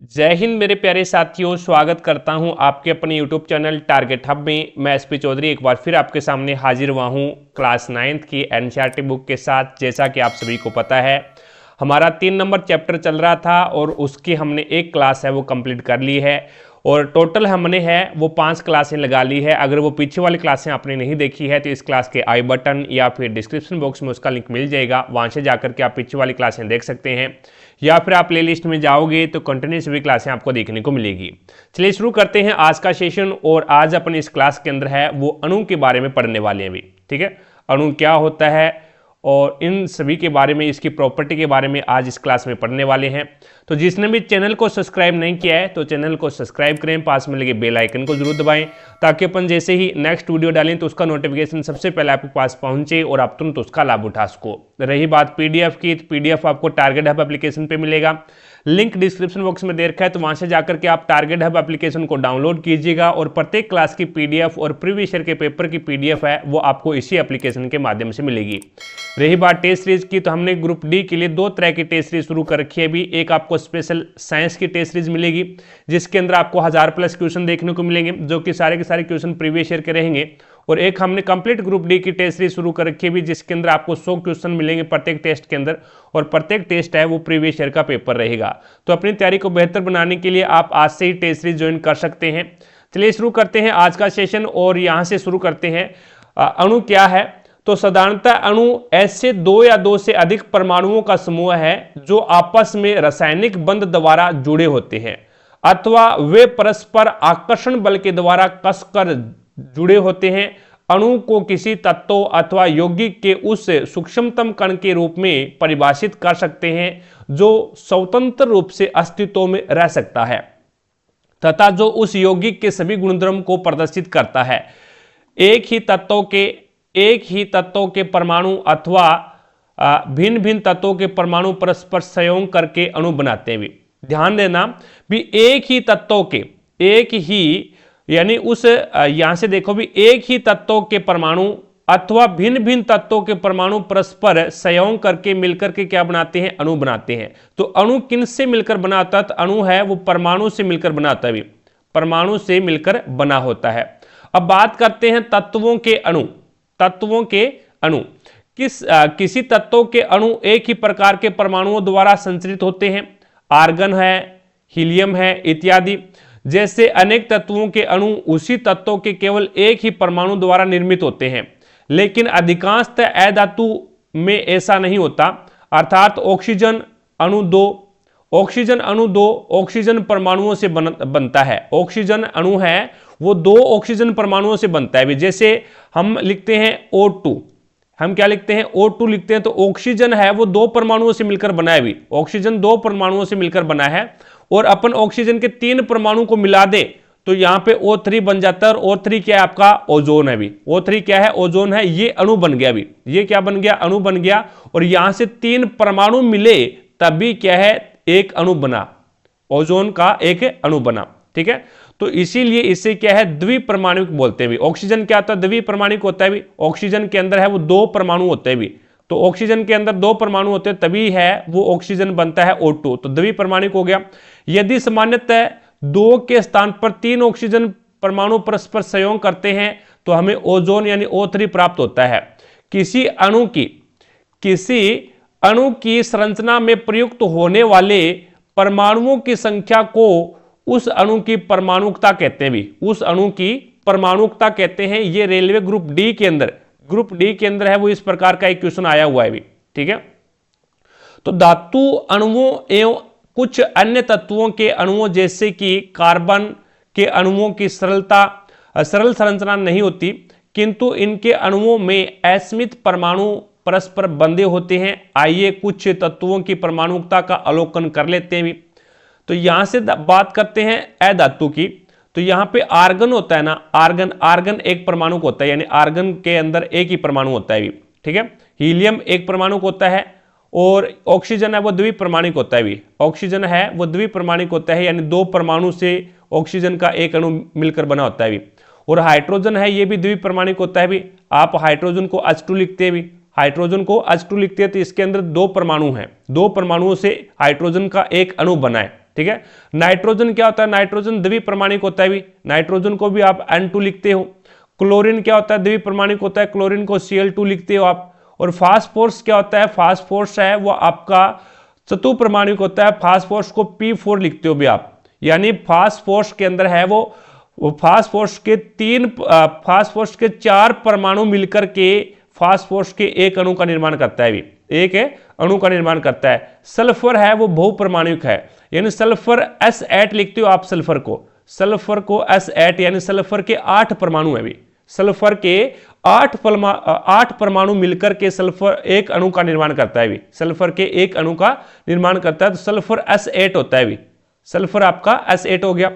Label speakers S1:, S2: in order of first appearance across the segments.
S1: जय हिंद मेरे प्यारे साथियों, स्वागत करता हूं आपके अपने YouTube चैनल टारगेट हब में। मैं एसपी चौधरी एक बार फिर आपके सामने हाजिर हुआ हूं क्लास 9th की एनसीईआरटी बुक के साथ। जैसा कि आप सभी को पता है, हमारा 3 नंबर चैप्टर चल रहा था और उसकी हमने एक क्लास है वो कंप्लीट कर ली है और टोटल हमने है वो 5 क्लासें लगा ली है। अगर वो पीछे वाली क्लासें आपने नहीं देखी है तो इस क्लास के आई बटन या फिर डिस्क्रिप्शन बॉक्स में उसका लिंक मिल जाएगा, वहाँ से जाकर के आप पीछे वाली क्लासें देख सकते हैं, या फिर आप प्लेलिस्ट में जाओगे तो कंटिन्यू सभी क्लासें आपको देखने को मिलेगी। चलिए शुरू करते हैं आज का सेशन। और आज अपन इस क्लास के अंदर है वो अणु के बारे में पढ़ने वाले हैं भी। ठीक है, अणु क्या होता है और इन सभी के बारे में, इसकी प्रॉपर्टी के बारे में आज इस क्लास में पढ़ने वाले हैं। तो जिसने भी चैनल को सब्सक्राइब नहीं किया है तो चैनल को सब्सक्राइब करें, पास में लगे बेल आइकन को जरूर दबाएं ताकि अपन जैसे ही नेक्स्ट वीडियो डालें तो उसका नोटिफिकेशन सबसे पहले आपके पास पहुंचे और आप तुरंत उसका लाभ उठा सको। रही बात पीडीएफ की, तो पीडीएफ आपको टारगेट हब एप्लीकेशन पे मिलेगा, लिंक डिस्क्रिप्शन बॉक्स में दे रखा है, तो वहां से जाकर के आप टारगेट हब एप्लीकेशन को डाउनलोड कीजिएगा और प्रत्येक क्लास की पीडीएफ और प्रीवियस ईयर के पेपर की पीडीएफ है वो आपको इसी एप्लीकेशन के माध्यम से मिलेगी। रही बात टेस्ट सीरीज की, तो हमने ग्रुप डी के लिए 2 तरह की टेस्ट सीरीज शुरू कर रखी है अभी। एक आपको स्पेशल साइंस की टेस्ट सीरीज मिलेगी जिसके अंदर आपको 1000+ क्वेश्चन देखने को मिलेंगे जो कि सारे के सारे क्वेश्चन प्रीवियस ईयर के रहेंगे। और एक हमने कंप्लीट ग्रुप डी की टेस्ट सीरीज शुरू कर रखी है भी, जिसके अंदर आपको 100 क्वेश्चन मिलेंगे प्रत्येक टेस्ट के अंदर और प्रत्येक टेस्ट है वो प्रीवियस ईयर का पेपर रहेगा। तो अपनी तैयारी को बेहतर बनाने के लिए आप आज से ही टेस्ट सीरीज ज्वाइन कर सकते हैं। चलिए शुरू करते हैं आज का सेशन और यहाँ से शुरू करते हैं। अणु क्या है? तो साधारणतः अणु ऐसे 2 या 2 से अधिक परमाणुओं का समूह है जो आपस में रासायनिक बंध द्वारा जुड़े होते हैं अथवा वे परस्पर आकर्षण बल के द्वारा कसकर जुड़े होते हैं। अणु को किसी तत्व अथवा यौगिक के उस सूक्ष्मतम कण के रूप में परिभाषित कर सकते हैं जो स्वतंत्र रूप से अस्तित्व में रह सकता है तथा जो उस यौगिक के सभी गुणधर्म को प्रदर्शित करता है। एक ही तत्वों के परमाणु अथवा भिन्न भिन्न तत्वों के परमाणु परस्पर संयोग करके अणु बनाते हैं भी। ध्यान देना भी, एक ही तत्वों के, एक ही यानी उस यहां से देखो भी, एक ही तत्वों के परमाणु अथवा भिन्न भिन्न तत्वों के परमाणु परस्पर संयोग करके मिलकर के क्या बनाते हैं? अणु बनाते हैं। तो अणु किन से मिलकर बना होता है? तो अणु है वो परमाणु से मिलकर बना होता है भी, परमाणु से मिलकर बना होता है। अब बात करते हैं तत्वों के अणु। तत्वों के अणु किसी तत्वों के अणु एक ही प्रकार के परमाणुओं द्वारा संचरित होते हैं। आर्गन है, हीलियम है इत्यादि जैसे अनेक तत्वों के अणु उसी तत्वों के केवल एक ही परमाणु द्वारा निर्मित होते हैं, लेकिन अधिकांशतः अधातु में ऐसा नहीं होता। अर्थात ऑक्सीजन अणु 2 ऑक्सीजन परमाणुओं से बनता है। ऑक्सीजन अणु है वो 2 ऑक्सीजन परमाणुओं से बनता है। जैसे हम लिखते हैं O2, हम क्या लिखते हैं? O2 लिखते हैं, तो ऑक्सीजन है वो 2 परमाणुओं से मिलकर बना है भी। ऑक्सीजन 2 परमाणुओं से मिलकर बना है और अपन ऑक्सीजन के 3 परमाणु को मिला दे तो यहां पे O3 बन जाता है। और O3 क्या है? आपका ओजोन है भी। O3 क्या है? ओजोन है। ये अणु बन गया भी। ये क्या बन गया? अणु बन गया। और यहां से 3 परमाणु मिले तभी क्या है? एक अणु बना, ओजोन का एक अणु बना। ठीक है, तो इसीलिए इसे क्या है? द्विपरमाणुक बोलते हैं भी। ऑक्सीजन क्या होता है? द्विपरमाणुक होता है भी। ऑक्सीजन के अंदर है वो 2 परमाणु होते हैं भी। तो ऑक्सीजन के अंदर 2 परमाणु होते हैं तभी है वो ऑक्सीजन बनता है O2, तो द्विपरमाणुक हो गया। यदि सामान्यतः 2 के स्थान पर 3 ऑक्सीजन परमाणु परस्पर संयोग करते हैं तो हमें ओजोन यानी O3 प्राप्त होता है। किसी अणु की संरचना में प्रयुक्त होने वाले परमाणुओं की संख्या को उस अणु की परमाणुकता कहते हैं भी। उस अणु की परमाणुकता कहते हैं। ये रेलवे ग्रुप डी के अंदर है वो इस प्रकार का एक क्वेश्चन आया हुआ है भी। ठीक है, तो धातु अणुओं एवं कुछ अन्य तत्वों के अणुओं जैसे कि कार्बन के अणुओं की सरल संरचना नहीं होती, किंतु इनके अणुओं में असमित परमाणु परस्पर बंधे होते हैं। आइए कुछ तत्वों की परमाणुकता का अवलोकन कर लेते हैं भी। तो यहां से बात करते हैं अधातु की। तो यहां पे आर्गन होता है ना, आर्गन एक परमाणु होता है, यानी आर्गन के अंदर एक ही परमाणु होता है भी। ठीक है, हीलियम एक परमाणु होता है और ऑक्सीजन है वो द्विपरमाणुक होता है भी। ऑक्सीजन है वो द्विपरमाणुक होता है, यानी 2 परमाणु से ऑक्सीजन का एक अणु मिलकर बना होता है भी। और हाइड्रोजन है ये भी द्विपरमाणुक होता है भी। आप हाइड्रोजन को H2 लिखते हैं भी, हाइड्रोजन को H2 लिखते हैं तो इसके अंदर 2 परमाणु हैं, 2 परमाणुओं से हाइड्रोजन का एक अणु बना है। ठीक है। नाइट्रोजन क्या होता है, नाइट्रोजन द्विपरमाणिक होता है भी, नाइट्रोजन को भी आप N2 लिखते हो। क्लोरीन क्या होता है, द्विपरमाणिक होता है, क्लोरीन को Cl2 लिखते हो आप। और फास्फोरस क्या होता है, फास्फोरस है वो आपका चतुप्रमाणिक होता है, फास्फोरस को P4 लिखते हो भी आप। यानी फास्फोरस के अंदर है वो फास्फोरस के 4 परमाणु मिलकर के फास्फोरस के एक अणु का निर्माण करता है भी, एक अणु का निर्माण करता है। सल्फर है वो बहुपरमाणुक है, यानी सल्फर S8 लिखते हो आप। सल्फर को S8 यानी सल्फर के 8 परमाणु है भी, सल्फर के 8 परमाणु मिलकर के सल्फर एक अणु का निर्माण करता है भी, सल्फर के एक अणु का निर्माण करता है, तो सल्फर S8 होता है भी, सल्फर आपका S8 हो गया।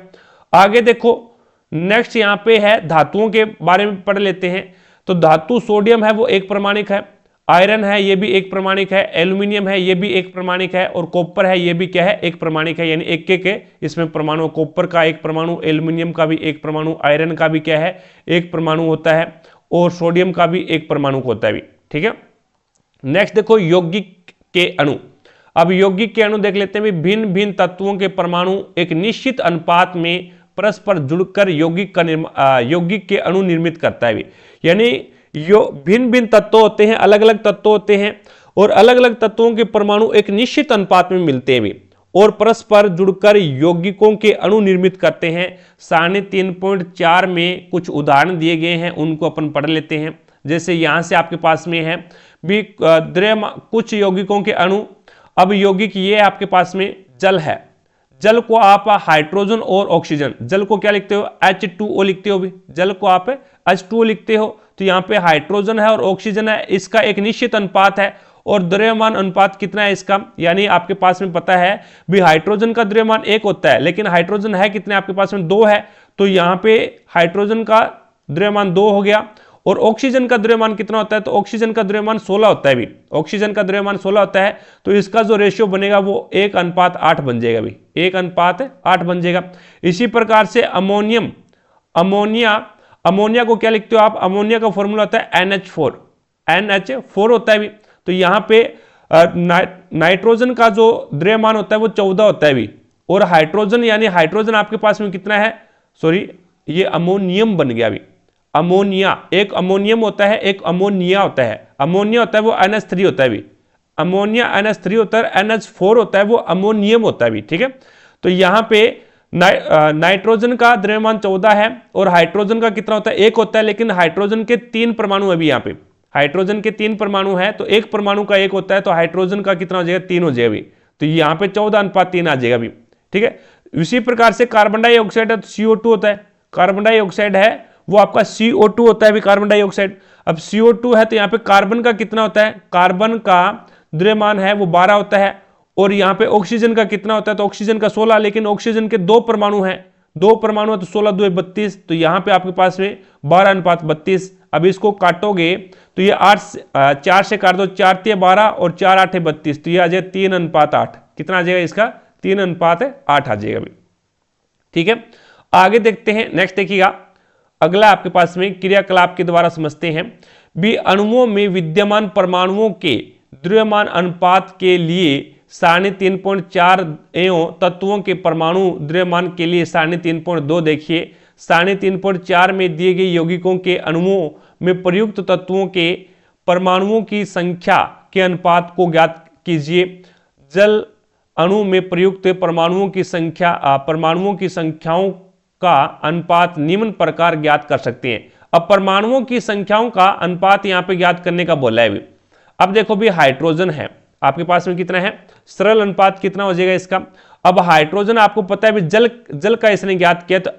S1: आगे देखो नेक्स्ट यहां पे है धातुओं के बारे में पढ़ लेते हैं। तो धातु सोडियम है वो एक प्रमाणिक है, आयरन है ये भी एक प्रमाणिक है, एल्यूमिनियम है ये भी एक प्रमाणिक है, और कॉपर है ये भी क्या है, एक प्रमाणिक है। यानी एक एक इसमें परमाणु, कॉपर का एक परमाणु, एल्यूमिनियम का भी एक परमाणु, आयरन का भी क्या है, एक परमाणु होता है, और सोडियम का भी एक परमाणु होता है भी, ठीक है। नेक्स्ट देखो यौगिक के अणु। अब यौगिक के अणु देख लेते हैं। भिन्न भिन्न तत्वों के परमाणु एक निश्चित अनुपात में परस्पर जुड़कर यौगिक के अणु निर्मित करता है। यानी भिन्न भिन्न तत्व होते हैं, अलग अलग तत्व होते हैं, और अलग अलग तत्वों के परमाणु एक निश्चित अनुपात में मिलते हैं भी और परस्पर जुड़कर यौगिकों के अणु निर्मित करते हैं। 3.4 में कुछ उदाहरण दिए गए हैं, उनको अपन पढ़ लेते हैं। जैसे यहां से आपके पास में है भी कुछ यौगिकों के अणु। अब यौगिक ये आपके पास में जल है, जल को आप हाइड्रोजन और ऑक्सीजन, जल को क्या लिखते हो, H2O लिखते हो भी, जल को आप H2O लिखते हो। तो यहाँ पे हाइड्रोजन है और ऑक्सीजन है, इसका एक निश्चित अनुपात है, और द्रव्यमान अनुपात कितना है इसका, यानी आपके पास में पता है भी हाइड्रोजन का द्रव्यमान 1 होता है, लेकिन हाइड्रोजन है कितने आपके पास में 2 है, तो यहाँ पे हाइड्रोजन का द्रव्यमान 2 हो गया। और ऑक्सीजन का द्रव्यमान कितना होता है, तो ऑक्सीजन का द्रव्यमान 16 होता है भी, ऑक्सीजन का द्रव्यमान 16 होता है, तो इसका जो रेशियो बनेगा वो 1:8 बन जाएगा भी, 1:8 बन जाएगा। इसी प्रकार से अमोनिया को क्या लिखते हो आप, अमोनिया का फॉर्मूला होता है NH4 होता है भी। तो यहाँ पे नाइट्रोजन का जो द्रव्यमान होता है वो 14 होता है भी, और हाइड्रोजन यानी हाइड्रोजन आपके पास में कितना है, सॉरी ये अमोनियम बन गया भी, अमोनिया, एक अमोनियम होता है, एक अमोनिया होता है। अमोनिया होता है वो NH3 होता है भी, अमोनिया NH3 होता है, NH4 होता है वो अमोनियम होता है भी, ठीक है। तो यहाँ पे नाइट्रोजन का द्रव्यमान 14 है, और हाइड्रोजन का कितना होता है, 1 होता है, लेकिन हाइड्रोजन के 3 परमाणु है भी, यहाँ पे हाइड्रोजन के 3 परमाणु है, तो एक परमाणु का 1 होता है, तो हाइड्रोजन का कितना हो जाएगा, 3 हो जाएगा भी, तो यहाँ पे 14:3 आ जाएगा भी, ठीक है। इसी प्रकार से कार्बन डाइऑक्साइड है तो CO2 होता है, कार्बन डाइऑक्साइड है वो आपका CO2 होता है भी, कार्बन डाइऑक्साइड। अब CO2 है तो यहाँ पे कार्बन का कितना होता है, कार्बन का द्रव्यमान है वो 12 होता है, और यहाँ पे ऑक्सीजन का कितना होता है, तो ऑक्सीजन का 16, लेकिन ऑक्सीजन के 2 परमाणु हैं, 2 परमाणु है तो 16×2 = 32, तो यहाँ पे आपके पास में 12:32। अब इसको काटोगे तो ये 4 से काट दो, 4×3 = 12 और 4×8 = 32, तो ये आ जाएगा 3:8। कितना आ जाएगा इसका, 3:8 आ जाएगा भी, ठीक है। आगे देखते हैं, नेक्स्ट देखिएगा, अगला आपके पास में क्रियाकलाप के द्वारा समझते हैं भी। अणुओं में विद्यमान परमाणुओं के द्रव्यमान अनुपात के लिए 3.4 एवं तत्वों के परमाणु द्रव्यमान के लिए 3.2 देखिए। 3.4 में दिए गए यौगिकों के अणुओं में प्रयुक्त तत्वों के परमाणुओं की संख्या के अनुपात को ज्ञात कीजिए। जल अणु में प्रयुक्त परमाणुओं की संख्याओं का अनुपात निम्न प्रकार ज्ञात कर सकते हैं। अब परमाणुओं की संख्याओं का अनुपात यहां पे ज्ञात करने का बोला है भी। अब देखो भी हाइड्रोजन है आपके पास में कितना है, सरल अनुपात कितना हो जाएगा इसका। अब हाइड्रोजन आपको पता है भी जल का इसने ज्ञात किया, तो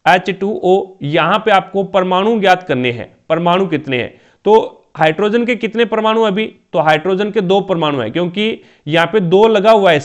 S1: H2O यहां पे आपको परमाणु ज्ञात करने हैं, परमाणु कितने हैं, तो हाइड्रोजन के कितने परमाणु अभी, तो हाइड्रोजन के 2 परमाणु है, क्योंकि यहां पे 2 लगा हुआ है,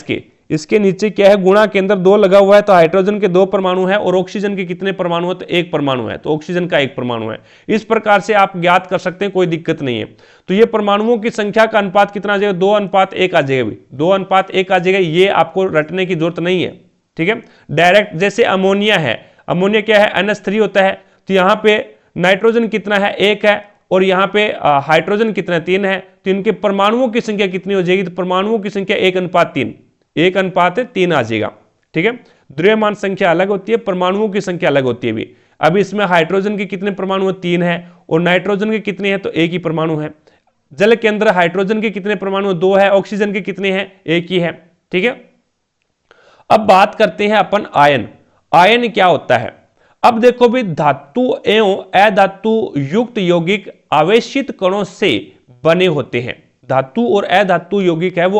S1: इसके नीचे क्या है, गुणा के अंदर 2 लगा हुआ है, तो हाइड्रोजन के 2 परमाणु है, और ऑक्सीजन के कितने परमाणु है, तो 1 परमाणु है, तो ऑक्सीजन का 1 परमाणु है। इस प्रकार से आप ज्ञात कर सकते हैं, कोई दिक्कत नहीं है। तो ये परमाणुओं की संख्या का अनुपात कितना आ जाएगा, 2:1 आ जाएगा भी, 2:1 आ जाएगा। ये आपको रटने की जरूरत नहीं है, ठीक है, डायरेक्ट। जैसे अमोनिया है, अमोनिया क्या है, NH3 होता है, तो यहाँ पे नाइट्रोजन कितना है, 1 है, और यहाँ पे हाइड्रोजन कितना है, 3 है, तो इनके परमाणुओं की संख्या कितनी हो जाएगी, तो परमाणुओं की संख्या 1:3, 1:3 आ जाएगा। ठीक है, द्रव्यमान संख्या अलग होती है, परमाणुओं की संख्या अलग होती है भी। अभी इसमें हाइड्रोजन के कितने परमाणु है? 3 है। और नाइट्रोजन के कितने हैं? तो 1 ही परमाणु है। जल के अंदर हाइड्रोजन के कितने परमाणु? 2 है। ऑक्सीजन के कितने हैं? 1 ही है। ठीक है, अब बात करते हैं अपन आयन। आयन क्या होता है? अब देखो भी, धातु एवं अधातु युक्त यौगिक आवेशित कणों से बने होते हैं। धातु और अधातु यौगिक है वो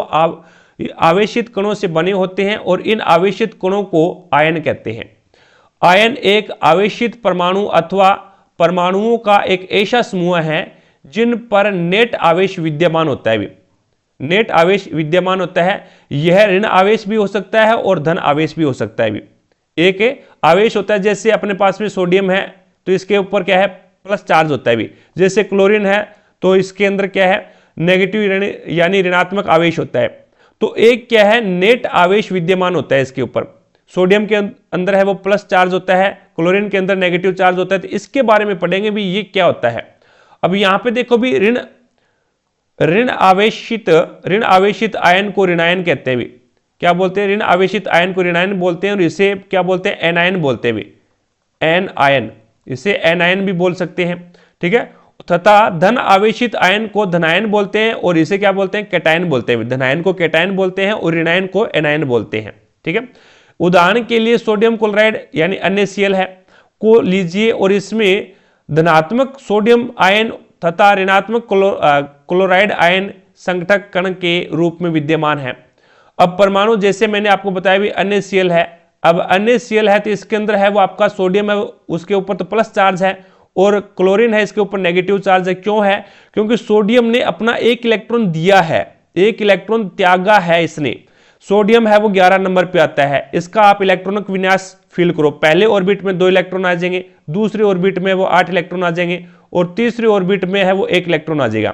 S1: आवेशित कणों से बने होते हैं और इन आवेशित कणों को आयन कहते हैं। आयन एक आवेशित परमाणु अथवा परमाणुओं का एक ऐसा समूह है जिन पर नेट आवेश विद्यमान होता है। नेट आवेश विद्यमान होता है। यह ऋण आवेश भी हो सकता है और धन आवेश भी हो सकता है। एक आवेश होता है, जैसे अपने पास में सोडियम है तो इसके ऊपर क्या है? प्लस चार्ज होता है भी। जैसे क्लोरीन है तो इसके अंदर क्या है? नेगेटिव यानी ऋणात्मक आवेश होता है। तो एक क्या है? नेट आवेश विद्यमान होता है इसके ऊपर। सोडियम के अंदर है वो प्लस चार्ज होता है, क्लोरीन के अंदर नेगेटिव चार्ज होता है। तो इसके बारे में पढ़ेंगे भी ये क्या होता है। अब यहां पे देखो भी, ऋण आवेशित आयन को ऋणायन कहते हैं भी। क्या बोलते हैं? ऋण आवेशित आयन को ऋणायन बोलते हैं और इसे क्या बोलते हैं? एनायन बोलते हैं भी। एन आयन, इसे एनायन भी बोल सकते हैं। ठीक है, तथा धन आवेशित आयन को धनायन बोलते हैं और इसे क्या बोलते हैं? कैटायन बोलते हैं। धनायन को कैटायन बोलते हैं और ऋणायन को एनायन बोलते हैं। ठीक है, उदाहरण के लिए सोडियम क्लोराइड यानी NaCl है को लीजिए और इसमें धनात्मक सोडियम आयन तथा ऋणात्मक क्लोराइड आयन संगठक कण के रूप में विद्यमान है। अब परमाणु, जैसे मैंने आपको बताया भी, NaCl है। अब NaCl है तो इसके अंदर है वो आपका सोडियम है, उसके ऊपर तो प्लस चार्ज है, और क्लोरीन है इसके ऊपर नेगेटिव चार्ज है। क्यों है? क्योंकि सोडियम ने अपना 1 इलेक्ट्रॉन दिया है, 1 इलेक्ट्रॉन त्यागा है इसने। सोडियम है वो 11 नंबर पे आता है। इसका आप इलेक्ट्रॉनिक विन्यास फील करो। पहले ऑर्बिट में 2 इलेक्ट्रॉन आ जाएंगे, दूसरे ऑर्बिट में वो 8 इलेक्ट्रॉन आ जाएंगे और तीसरे ऑर्बिट में है वो 1 इलेक्ट्रॉन आ जाएगा।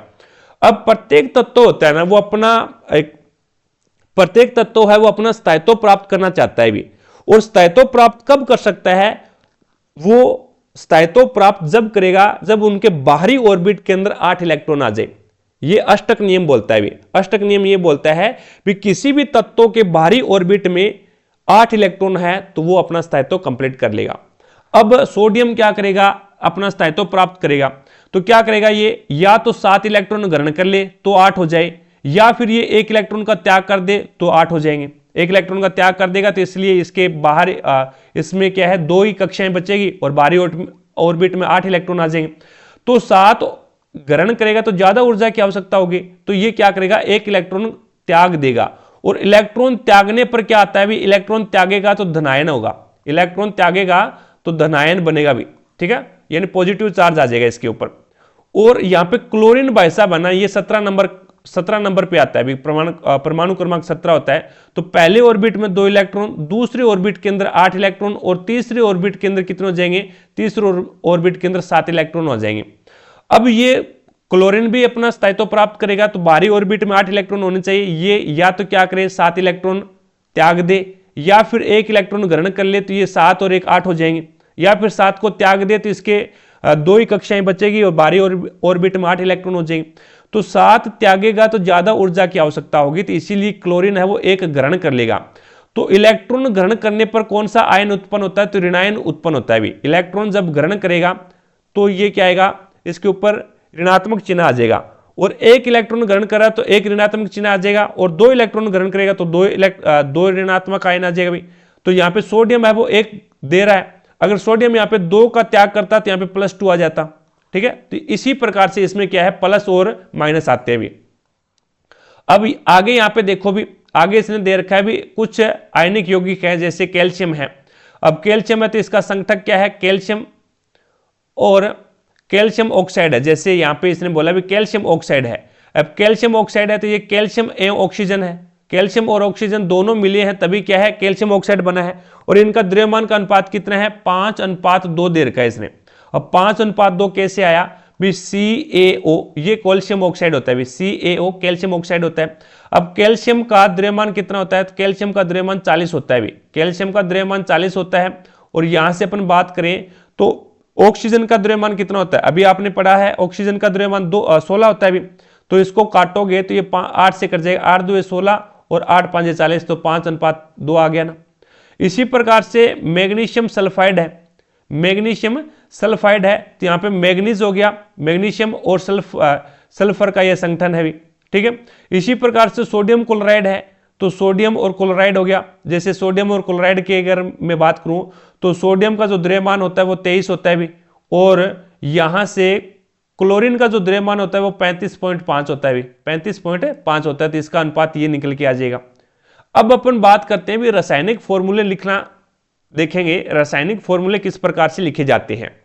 S1: अब प्रत्येक तत्व होता है ना वो अपना स्थायित्व प्राप्त करना चाहता है भी। और स्थायित्व प्राप्त कब कर सकता है? वो स्थायित्व प्राप्त जब करेगा जब उनके बाहरी ऑर्बिट के अंदर 8 इलेक्ट्रॉन आ जाए। ये अष्टक नियम बोलता है भी। अष्टक नियम ये बोलता है कि किसी भी तत्व के बाहरी ऑर्बिट में 8 इलेक्ट्रॉन है तो वो अपना स्थायित्व कंप्लीट कर लेगा। अब सोडियम क्या करेगा? अपना स्थायित्व प्राप्त करेगा तो क्या करेगा? ये या तो 7 इलेक्ट्रॉन ग्रहण कर ले तो 8 हो जाए, या फिर ये 1 इलेक्ट्रॉन का त्याग कर दे तो 8 हो जाएंगे। 1 इलेक्ट्रॉन का त्याग कर देगा तो इसलिए इसके बाहर इसमें क्या है? 2 ही कक्षाएं बचेगी और बाहरी ऑर्बिट में 8 इलेक्ट्रॉन आ जाएंगे। तो 7 ग्रहण करेगा तो ज्यादा ऊर्जा की आवश्यकता होगी, तो ये क्या करेगा? 1 इलेक्ट्रॉन त्याग देगा। और इलेक्ट्रॉन त्यागने पर क्या आता है भी? इलेक्ट्रॉन त्यागेगा तो धनायन होगा, इलेक्ट्रॉन त्यागेगा तो धनायन बनेगा भी। ठीक है, यानी पॉजिटिव चार्ज आ जाएगा इसके ऊपर। और यहां पे क्लोरीन भाईसा बना, ये 17 नंबर पे आता है। परमाणु क्रमांक 17 होता है। तो पहले ऑर्बिट में 2 इलेक्ट्रॉन, दूसरे ऑर्बिट के अंदर 8 इलेक्ट्रॉन और तीसरे ऑर्बिट के अंदर कितने हो जाएंगे? तीसरे ऑर्बिट के अंदर 7 इलेक्ट्रॉन हो जाएंगे। अब ये क्लोरीन भी अपना स्थायित्व प्राप्त करेगा तो बाहरी ऑर्बिट में 8 इलेक्ट्रॉन होने चाहिए। ये या तो क्या करे? 7 इलेक्ट्रॉन त्याग दे, या फिर 1 इलेक्ट्रॉन ग्रहण कर ले तो ये 7 और 1 8 हो जाएंगे, या फिर 7 को त्याग दे तो इसके 2 ही कक्षाएं बचेगी और बाहरी ऑर्बिट में 8 इलेक्ट्रॉन हो जाएंगे। तो 7 त्यागेगा तो ज्यादा ऊर्जा की आवश्यकता होगी, तो इसीलिए क्लोरीन है वो 1 ग्रहण कर लेगा। तो इलेक्ट्रॉन ग्रहण करने पर कौन सा आयन उत्पन्न होता है? तो ऋणायन उत्पन्न होता है भी। इलेक्ट्रॉन जब ग्रहण करेगा तो ये क्या आएगा? इसके ऊपर ऋणात्मक चिन्ह आ जाएगा। और 1 इलेक्ट्रॉन ग्रहण करा तो 1 ऋणात्मक चिन्ह आ जाएगा, और 2 इलेक्ट्रॉन ग्रहण करेगा तो 2 ऋणात्मक आयन आ जाएगा भी। तो यहाँ पे सोडियम है वो 1 दे रहा है, अगर सोडियम यहाँ पे 2 का त्याग करता तो यहाँ पे +2 आ जाता। ठीक है, तो इसी प्रकार से इसमें क्या है? प्लस और माइनस आते हैं भी। अब आगे यहाँ पे देखो भी, आगे इसने दे रखा है भी कुछ आयनिक यौगिक है, जैसे कैल्शियम है। अब कैल्शियम है तो इसका संगठक क्या है? कैल्शियम और कैल्शियम ऑक्साइड है। जैसे यहाँ पे इसने बोला भी कैल्शियम ऑक्साइड है। अब कैल्शियम ऑक्साइड है तो ये कैल्शियम एवं ऑक्सीजन है। कैल्शियम और ऑक्सीजन दोनों मिले हैं तभी क्या है? कैल्शियम ऑक्साइड बना है। और इनका द्रव्यमान का अनुपात कितना है? 5:2 दे रखा है इसने। अब 5:2 कैसे आया भी? CaO ये कैल्शियम ऑक्साइड होता है भी, CaO कैल्शियम ऑक्साइड होता है। अब कैल्शियम का द्रव्यमान कितना होता है? तो कैल्शियम का द्रव्यमान 40 होता है भी। कैल्शियम का द्रव्यमान 40 होता है। और यहां से अपन बात करें तो ऑक्सीजन का द्रव्यमान कितना होता है? अभी आपने पढ़ा है ऑक्सीजन का द्रव्यमान 16 होता है भी। तो इसको काटोगे तो ये 8 से कट जाएगा, 8 2 16 और 8 5 40 तो 5:2 आ गया ना। इसी प्रकार से मैग्नीशियम सल्फाइड है, मैग्नीशियम सल्फाइड है तो यहाँ पे मैग्नीज हो गया, मैग्नीशियम और सल्फर का यह संगठन है भी, ठीक है। इसी प्रकार से सोडियम क्लोराइड है तो सोडियम और क्लोराइड हो गया। जैसे सोडियम और क्लोराइड की अगर मैं बात करूं तो सोडियम का जो द्रव्यमान होता है वो 23 होता है भी, और यहां से क्लोरीन का जो द्रव्यमान होता है वो 35.5 होता है भी, 35.5 होता है। तो इसका अनुपात ये निकल के आ जाएगा। अब अपन बात करते हैं भी रासायनिक फॉर्मूले लिखना देखेंगे, रासायनिक फॉर्मूले किस प्रकार से लिखे जाते हैं।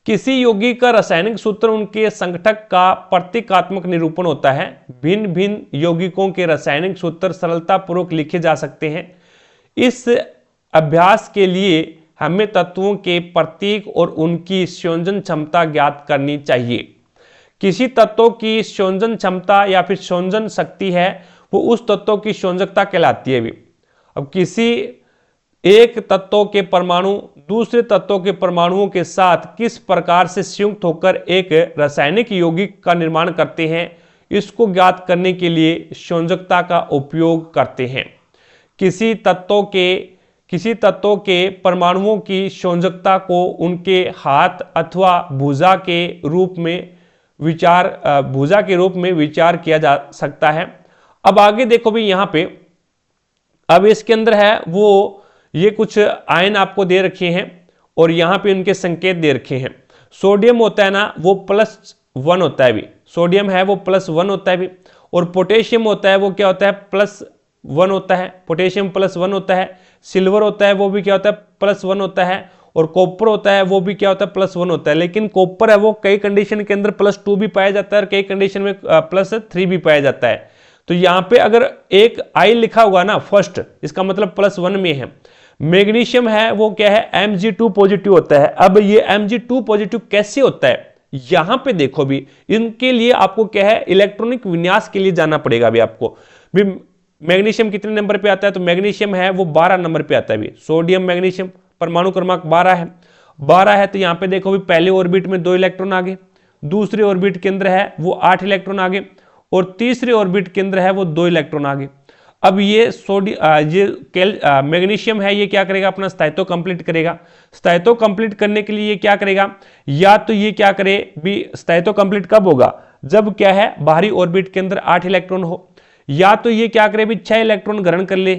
S1: किसी यौगिक का रासायनिक सूत्र उनके संगठक का प्रतीकात्मक निरूपण होता है। भिन्न भिन्न यौगिकों के रासायनिक सूत्र सरलतापूर्वक लिखे जा सकते हैं। इस अभ्यास के लिए हमें तत्वों के प्रतीक और उनकी संयोजन क्षमता ज्ञात करनी चाहिए। किसी तत्व की संयोजन क्षमता या फिर संयोजन शक्ति है वो उस तत्व की संयोजकता कहलाती है भी। अब किसी एक तत्व के परमाणु दूसरे तत्व के परमाणुओं के साथ किस प्रकार से संयुक्त होकर एक रासायनिक यौगिक का निर्माण करते हैं, इसको ज्ञात करने के लिए संयोजकता का उपयोग करते हैं। किसी तत्व के परमाणुओं की संयोजकता को उनके हाथ अथवा भुजा के रूप में विचार किया जा सकता है। अब आगे देखो भी यहाँ पे, अब इसके अंदर है वो ये कुछ आयन आपको दे रखे हैं और यहाँ पे उनके संकेत दे रखे हैं। सोडियम होता है ना वो +1 होता है भी, सोडियम है वो +1 होता है भी, और पोटेशियम होता है वो क्या होता है +1 होता है, पोटेशियम +1 होता है। सिल्वर होता है वो भी क्या होता है +1 होता है, और कॉपर होता है वो भी क्या होता है +1 होता है। लेकिन कॉपर है वो कई कंडीशन के अंदर +2 भी पाया जाता है और कई कंडीशन में +3 भी पाया जाता है। तो यहाँ पे अगर एक आई लिखा होगा ना फर्स्ट, इसका मतलब +1 में है। मैग्नीशियम है वो क्या है Mg2 पॉजिटिव होता है। अब ये Mg2 पॉजिटिव कैसे होता है, यहां पे देखो भी, इनके लिए आपको क्या है इलेक्ट्रॉनिक विन्यास के लिए जाना पड़ेगा भी आपको भी। मैग्नीशियम कितने नंबर पे आता है, तो मैग्नीशियम है वो 12 नंबर पे आता है भी। सोडियम मैग्नीशियम परमाणु क्रमांक 12 है तो यहां पे देखो भी पहले ऑर्बिट में 2 इलेक्ट्रॉन आगे, दूसरे ऑर्बिट के अंदर है वो 8 इलेक्ट्रॉन आगे, और तीसरे ऑर्बिट के अंदर है वो 2 इलेक्ट्रॉन आगे। अब ये मैग्नीशियम है ये क्या करेगा, अपना स्थायित्व कंप्लीट करेगा। स्थायित्व कंप्लीट करने के लिए ये क्या करेगा, या तो ये क्या करे भी, स्थायित्व कंप्लीट कब होगा, जब क्या है बाहरी ऑर्बिट के अंदर 8 इलेक्ट्रॉन हो, या तो ये क्या करे भी 6 इलेक्ट्रॉन ग्रहण कर ले,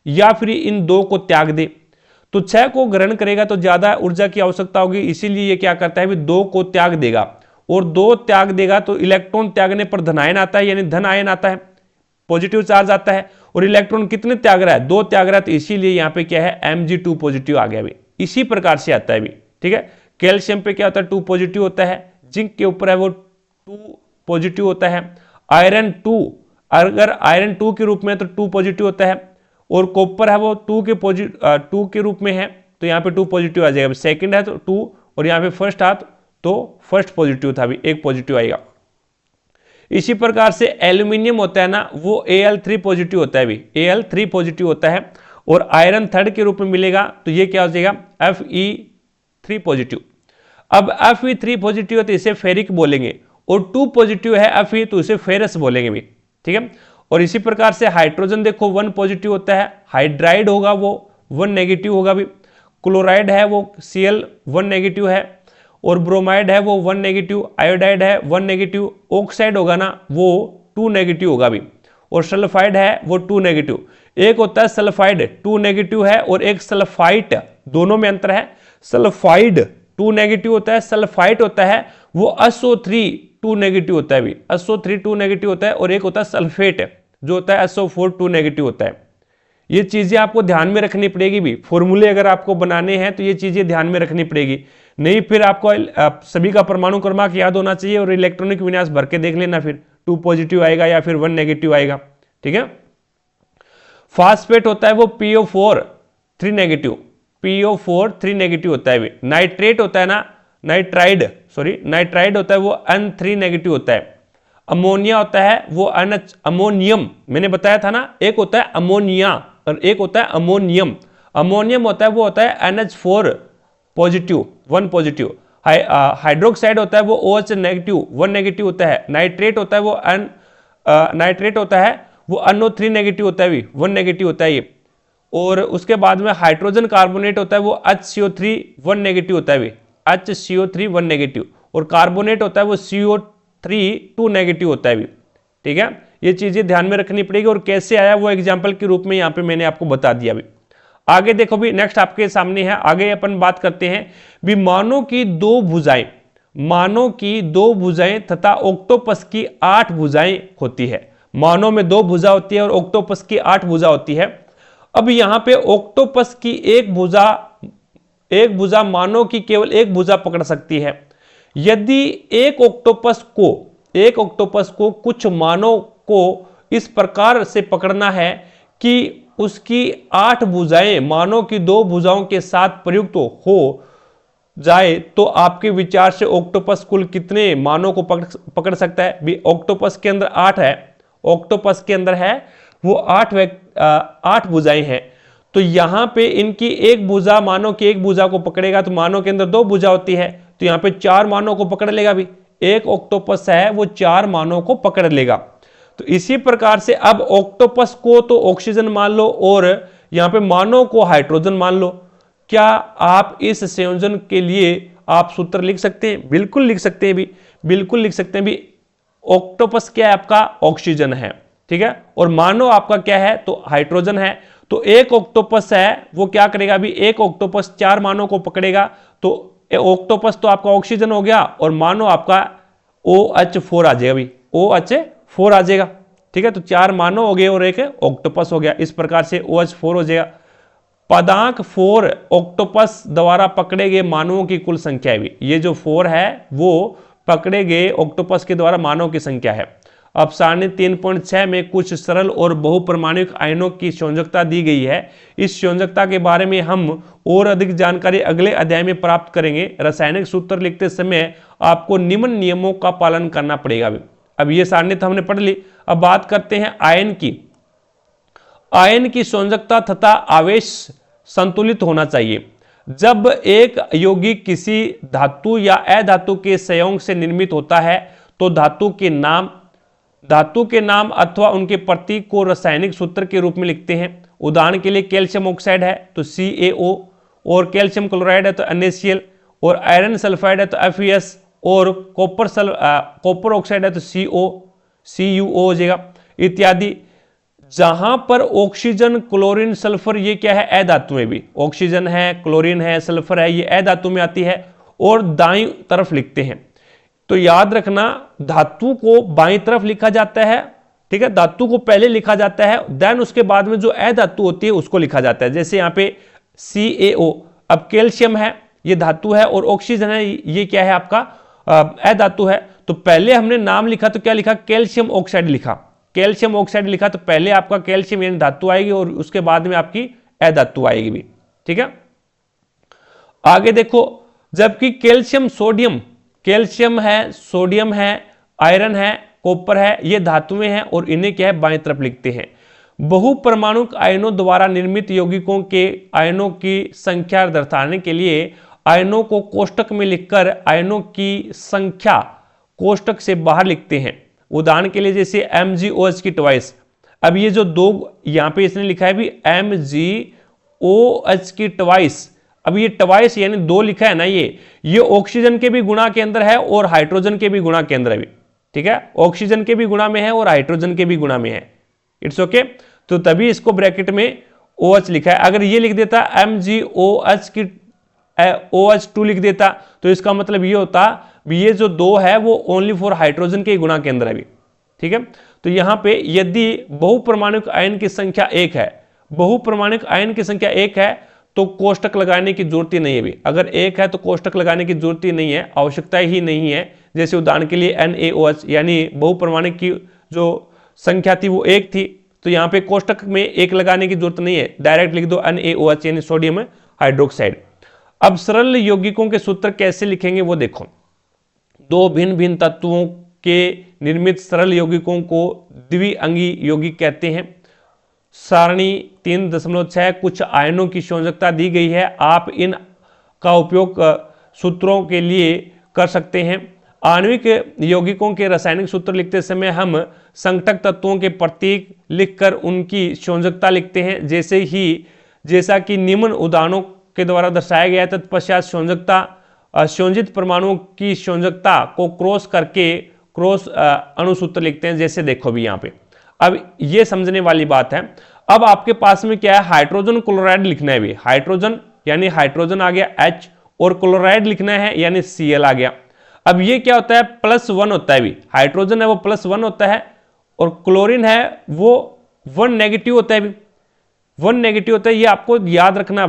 S1: या फिर इन 2 को त्याग दे। तो 6 को ग्रहण करेगा तो ज्यादा ऊर्जा की आवश्यकता होगी, इसीलिए ये क्या करता है भी 2 को त्याग देगा, और 2 त्याग देगा तो इलेक्ट्रॉन त्यागने पर धनायन आता है, यानी धन आयन आता है, पॉजिटिव चार्ज आता है। और इलेक्ट्रॉन कितने त्याग रहा है, 2 त्याग रहा है, तो इसीलिए यहां पे क्या है Mg2 पॉजिटिव आ गया भी। इसी प्रकार से आता है भी, ठीक है। कैल्शियम पे क्या होता है 2 पॉजिटिव होता है, जिंक के ऊपर है वो 2 पॉजिटिव होता है। आयरन 2, अगर आयरन 2 के रूप में तो 2 पॉजिटिव होता है, और कॉपर है वो 2 के रूप में है तो यहाँ पे 2 पॉजिटिव आ जाएगा। सेकंड है तो 2, और यहाँ पे फर्स्ट हाथ तो फर्स्ट पॉजिटिव था भी, 1 पॉजिटिव आएगा। इसी प्रकार से एल्यूमिनियम होता है ना वो Al3 पॉजिटिव होता है भी, Al3 पॉजिटिव होता है, और आयरन थर्ड के रूप में मिलेगा तो ये क्या हो जाएगा Fe3 पॉजिटिव। अब Fe3 पॉजिटिव है तो इसे फेरिक बोलेंगे, और 2 पॉजिटिव है Fe तो इसे फेरस बोलेंगे भी, ठीक है। और इसी प्रकार से हाइड्रोजन देखो 1 पॉजिटिव होता है, हाइड्राइड होगा वो 1 नेगेटिव होगा भी, क्लोराइड है वो Cl 1 नेगेटिव है, और ब्रोमाइड है वो 1 नेगेटिव, आयोडाइड है 1 नेगेटिव, ऑक्साइड होगा ना वो 2 नेगेटिव होगा भी, और सल्फाइड है वो 2 नेगेटिव। एक होता है सल्फाइड 2 नेगेटिव है, और एक सल्फाइट, दोनों में अंतर है। सल्फाइड 2 नेगेटिव होता है, सल्फाइट होता है वो SO3 2 नेगेटिव होता है भी, SO3 2 नेगेटिव होता है, और एक होता है सल्फेट जो होता है SO4 2 नेगेटिव होता है। ये चीजें आपको ध्यान में रखनी पड़ेगी भी, फॉर्मूले अगर आपको बनाने हैं तो ये चीजें ध्यान में रखनी पड़ेगी, नहीं फिर आपको सभी का परमाणु क्रमांक याद होना चाहिए और इलेक्ट्रॉनिक विन्यास भर के देख लेना, फिर 2 पॉजिटिव आएगा या फिर 1 नेगेटिव आएगा, ठीक है। फास्फेट होता है वो PO4 3 नेगेटिव, PO4 3 नेगेटिव होता है भी। नाइट्रेट होता है ना, नाइट्राइड होता है वो N3 नेगेटिव होता है। अमोनिया होता है वो NH, अमोनियम मैंने बताया था ना, एक होता है अमोनिया और एक होता है अमोनियम। अमोनियम होता है वो होता है NH4 पॉजिटिव 1 पॉजिटिव। हाइड्रोक्साइड होता है वो OH नेगेटिव 1 नेगेटिव होता है। नाइट्रेट होता है वो नाइट्रेट होता है वो NO3 नेगेटिव होता है, भी 1 नेगेटिव होता है ये। और उसके बाद में हाइड्रोजन कार्बोनेट होता है वो HCO3 1 नेगेटिव होता है, भी HCO3 1 नेगेटिव। और कार्बोनेट होता है वो CO3 2 नेगेटिव होता है भी। ठीक है, ये चीजें ध्यान में रखनी पड़ेगी। और कैसे आया वो एग्जाम्पल के रूप में यहाँ पे मैंने आपको बता दिया भी। आगे देखो भी, नेक्स्ट आपके सामने है, आगे अपन बात करते हैं भी मानव की 2 भुजाएं, मानव की 2 भुजाएं तथा ऑक्टोपस की 8 भुजाएं होती है। मानव में 2 भुजा होती है और ऑक्टोपस की 8 भुजा होती है। अब यहां पे ऑक्टोपस की एक भुजा मानव की केवल एक भुजा पकड़ सकती है। यदि एक ऑक्टोपस को कुछ मानव को इस प्रकार से पकड़ना है कि उसकी 8 भुजाएं मानव की 2 भुजाओं के साथ प्रयुक्त हो जाए, तो आपके विचार से ऑक्टोपस कुल कितने मानव को पकड़ सकता है? भी ऑक्टोपस के अंदर 8 है, ऑक्टोपस के अंदर है वो 8 भुजाएं हैं। तो यहां पे इनकी एक भुजा, मानव की एक भुजा को पकड़ेगा तो मानव के अंदर 2 भुजा होती है, तो यहां पे 4 मानव को पकड़ लेगा। भी एक ऑक्टोपस है वो 4 मानव को पकड़ लेगा। तो इसी प्रकार से अब ऑक्टोपस को तो ऑक्सीजन मान लो और यहां पे मानव को हाइड्रोजन मान लो। क्या आप इस संयोजन के लिए आप सूत्र लिख सकते हैं? बिल्कुल लिख सकते हैं भी, बिल्कुल लिख सकते हैं भी। ऑक्टोपस क्या है आपका? ऑक्सीजन है, ठीक है, और मानव आपका क्या है? तो हाइड्रोजन है। तो एक ऑक्टोपस है वो क्या करेगा? भी एक ऑक्टोपस 4 मानव को पकड़ेगा, तो ऑक्टोपस तो आपका ऑक्सीजन हो गया और मानव आपका OH4 आ जाएगा, भी OH4 आ जाएगा। ठीक है, तो 4 मानव हो गए और एक ऑक्टोपस हो गया। इस प्रकार से OH4 हो जाएगा। पदांक 4 ऑक्टोपस द्वारा पकड़े गए मानवों की कुल संख्या है। भी ये जो 4 है वो पकड़े गए ऑक्टोपस के द्वारा मानव की संख्या है। अब सारणी 3.6 में कुछ सरल और बहुपरमाणुक आयनों की संयोजकता दी गई है। इस संयोजकता के बारे में हम और अधिक जानकारी अगले अध्याय में प्राप्त करेंगे। रासायनिक सूत्र लिखते समय आपको निम्न नियमों का पालन करना पड़ेगा। अब ये सारणी तो हमने पढ़ ली। अब बात करते हैं आयन की। आयन की संयोजकता तथा आवेश संतुलित होना चाहिए। जब एक यौगिक किसी धातु या अधातु के संयोग से निर्मित होता है तो धातु के नाम अथवा उनके प्रतीक को रासायनिक सूत्र के रूप में लिखते हैं। उदाहरण के लिए कैल्शियम ऑक्साइड है तो CaO, और कैल्शियम क्लोराइड है तो NaCl, और आयरन सल्फाइड है तो FeS, और कॉपर ऑक्साइड है तो CuO हो जाएगा इत्यादि। जहां पर ऑक्सीजन, क्लोरीन, सल्फर ये क्या है? अधातु में भी ऑक्सीजन है, क्लोरीन है, सल्फर है, ये अधातु में आती है और दाईं तरफ लिखते हैं। तो याद रखना धातु को बाईं तरफ लिखा जाता है, ठीक है, धातु को पहले लिखा जाता है, देन उसके बाद में जो अधातु होती है उसको लिखा जाता है। जैसे यहाँ पे CaO, अब कैल्शियम है ये धातु है और ऑक्सीजन है ये क्या है आपका? अधातु है। तो पहले हमने नाम लिखा तो क्या लिखा? कैल्शियम ऑक्साइड लिखा, कैल्शियम ऑक्साइड लिखा, तो पहले आपका कैल्शियम यानी धातु आएगी और उसके बाद में आपकी अधातु आएगी भी। ठीक है, आगे देखो, जबकि कैल्शियम है, सोडियम है, आयरन है, कॉपर है, ये धातुएं हैं और इन्हें क्या है? बाएं तरफ लिखते हैं। बहुपरमाणुक आयनों द्वारा निर्मित यौगिकों के आयनों की संख्या दर्शाने के लिए आयनों को कोष्टक में लिखकर आयनों की संख्या कोष्टक से बाहर लिखते हैं। उदाहरण के लिए जैसे MgOH की ट्वाइस। अब ये जो 2 यहां पे इसने लिखा है भी MgOH की ट्वाइस, अब ये ट्वाइस यानी 2 लिखा है ना, ये ऑक्सीजन के भी गुणा के अंदर है और हाइड्रोजन के भी गुणा के अंदर है भी। ठीक है, ऑक्सीजन के भी गुणा में है और हाइड्रोजन के भी गुणा में है। इट्स ओके, तो तभी इसको ब्रैकेट में OH लिखा है। अगर ये लिख देता MgOH की OH2 लिख देता तो इसका मतलब ये होता ये जो 2 है वो ओनली फॉर हाइड्रोजन के गुणा के अंदर है भी। ठीक है, तो यहां पे यदि बहुपरमाणुक आयन की संख्या 1 है, बहुपरमाणुक आयन की संख्या 1 है तो कोष्टक लगाने की जरूरत ही नहीं है भी। अगर 1 है तो कोष्टक लगाने की जरूरत ही नहीं है, आवश्यकता ही नहीं है। जैसे उदाहरण के लिए NaOH यानी बहुपरमाणुक की जो संख्या थी वो 1 थी, तो यहाँ पे कोष्टक में 1 लगाने की जरूरत नहीं है, डायरेक्ट लिख दो NaOH यानी सोडियम हाइड्रोक्साइड। अब सरल यौगिकों के सूत्र कैसे लिखेंगे वो देखो। 2 भिन्न भिन्न तत्वों के निर्मित सरल यौगिकों को द्विअंगी यौगिक कहते हैं। सारणी 3.6 कुछ आयनों की संयोजकता दी गई है। आप इन का उपयोग सूत्रों के लिए कर सकते हैं। आणविक यौगिकों के रासायनिक सूत्र लिखते समय हम संघटक तत्वों के प्रतीक लिखकर उनकी संयोजकता लिखते हैं, जैसा कि निम्न उदाहरणों के द्वारा दर्शाया गया है। तत्पश्चात संयोजित परमाणुओं की संयोजकता को क्रॉस करके क्रॉस अणुसूत्र लिखते हैं, जैसे देखो भी यहाँ पे। अब ये समझने वाली बात है। अब आपके पास में क्या है, हाइड्रोजन क्लोराइड लिखना है भी। हाइड्रोजन यानी हाइड्रोजन आ गया H, और क्लोराइड लिखना है यानी Cl आ गया। अब ये क्या होता है, +1 होता है भी। हाइड्रोजन है वो +1 होता है, और क्लोरीन है वो 1 नेगेटिव होता है भी। 1 नेगेटिव होता है, ये आपको याद रखना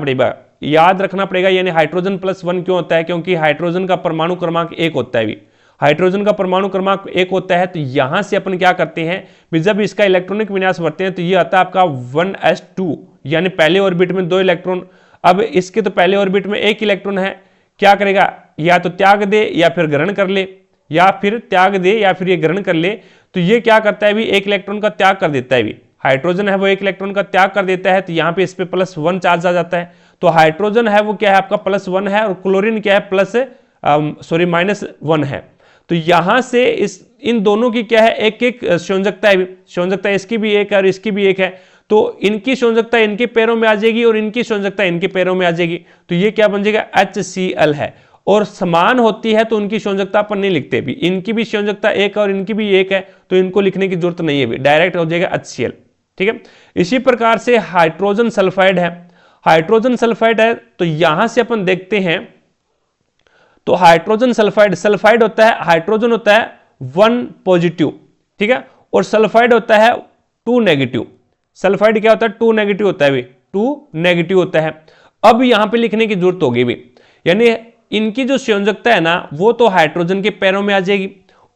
S1: पड़ेगा। यानी हाइड्रोजन +1 क्यों होता है, क्योंकि हाइड्रोजन का परमाणु क्रमांक 1 होता है भी। हाइड्रोजन का परमाणु क्रमांक 1 होता है, तो यहां से अपन क्या करते हैं, जब इसका इलेक्ट्रॉनिक विन्यास भरते हैं तो ये आता है आपका 1s2, यानी पहले ऑर्बिट में 2 इलेक्ट्रॉन। अब इसके तो पहले ऑर्बिट में 1 इलेक्ट्रॉन है, क्या करेगा, या तो त्याग दे या फिर ग्रहण कर ले, या फिर त्याग दे या फिर ये ग्रहण कर ले। तो ये क्या करता है भी, 1 इलेक्ट्रॉन का त्याग कर देता है भी। हाइड्रोजन है वो 1 इलेक्ट्रॉन का त्याग कर देता है, तो यहाँ पे इस पे +1 चार्ज आ जाता है। तो हाइड्रोजन है वो क्या है आपका +1 है, और क्लोरीन क्या है -1 है। तो यहां से इन दोनों की क्या है, एक एक संयोजकता है। संयोजकता इसकी भी एक है और इसकी भी एक है, तो इनकी संयोजकता इनके पैरों में आ जाएगी और इनकी संयोजकता इनके पैरों में आ जाएगी। तो ये क्या बन जाएगा, HCl है। और समान होती है तो उनकी संयोजकता अपन नहीं लिखते भी। इनकी भी संयोजकता एक है और इनकी भी एक है, तो इनको लिखने की जरूरत नहीं है भी, डायरेक्ट हो जाएगा HCl। ठीक है। इसी प्रकार से हाइड्रोजन सल्फाइड है। हाइड्रोजन सल्फाइड है तो यहां से अपन देखते हैं, तो हाइड्रोजन सल्फाइड होता है, हाइड्रोजन होता है 1 पॉजिटिव, ठीक है, और सल्फाइड होता है 2 नेगेटिव। सल्फाइड क्या होता है, 2 नेगेटिव होता है भी, 2 नेगेटिव होता है। अब यहां पे लिखने की जरूरत होगी भी, यानी इनकी जो संयोजकता है ना वो तो हाइड्रोजन के पैरों में आ जाएगी,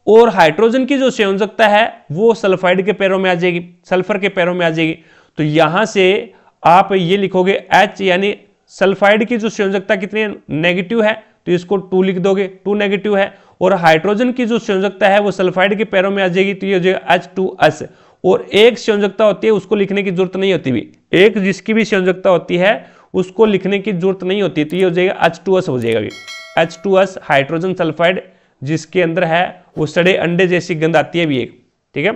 S1: और हाइड्रोजन की जो संयोजकता है वो सल्फाइड के पैरों में आ जाएगी, सल्फर के पैरों में आ जाएगी। तो यहां से आप ये लिखोगे H, यानी सल्फाइड की जो संयोजकता कितनी है, नेगेटिव है, तो इसको 2 लिख दोगे, 2 नेगेटिव है। और हाइड्रोजन की जो संयोजकता है वो सल्फाइड के पैरों में आ जाएगी, तो ये हो जाएगा H2S। और एक संयोजकता होती है उसको लिखने की जरूरत नहीं होती भी, एक जिसकी भी संयोजकता होती है उसको लिखने की जरूरत नहीं होती, तो ये हो जाएगा H2S हो जाएगा भी। H2S हाइड्रोजन सल्फाइड जिसके अंदर है वो सड़े अंडे जैसी गंध आती है भी एक। ठीक है।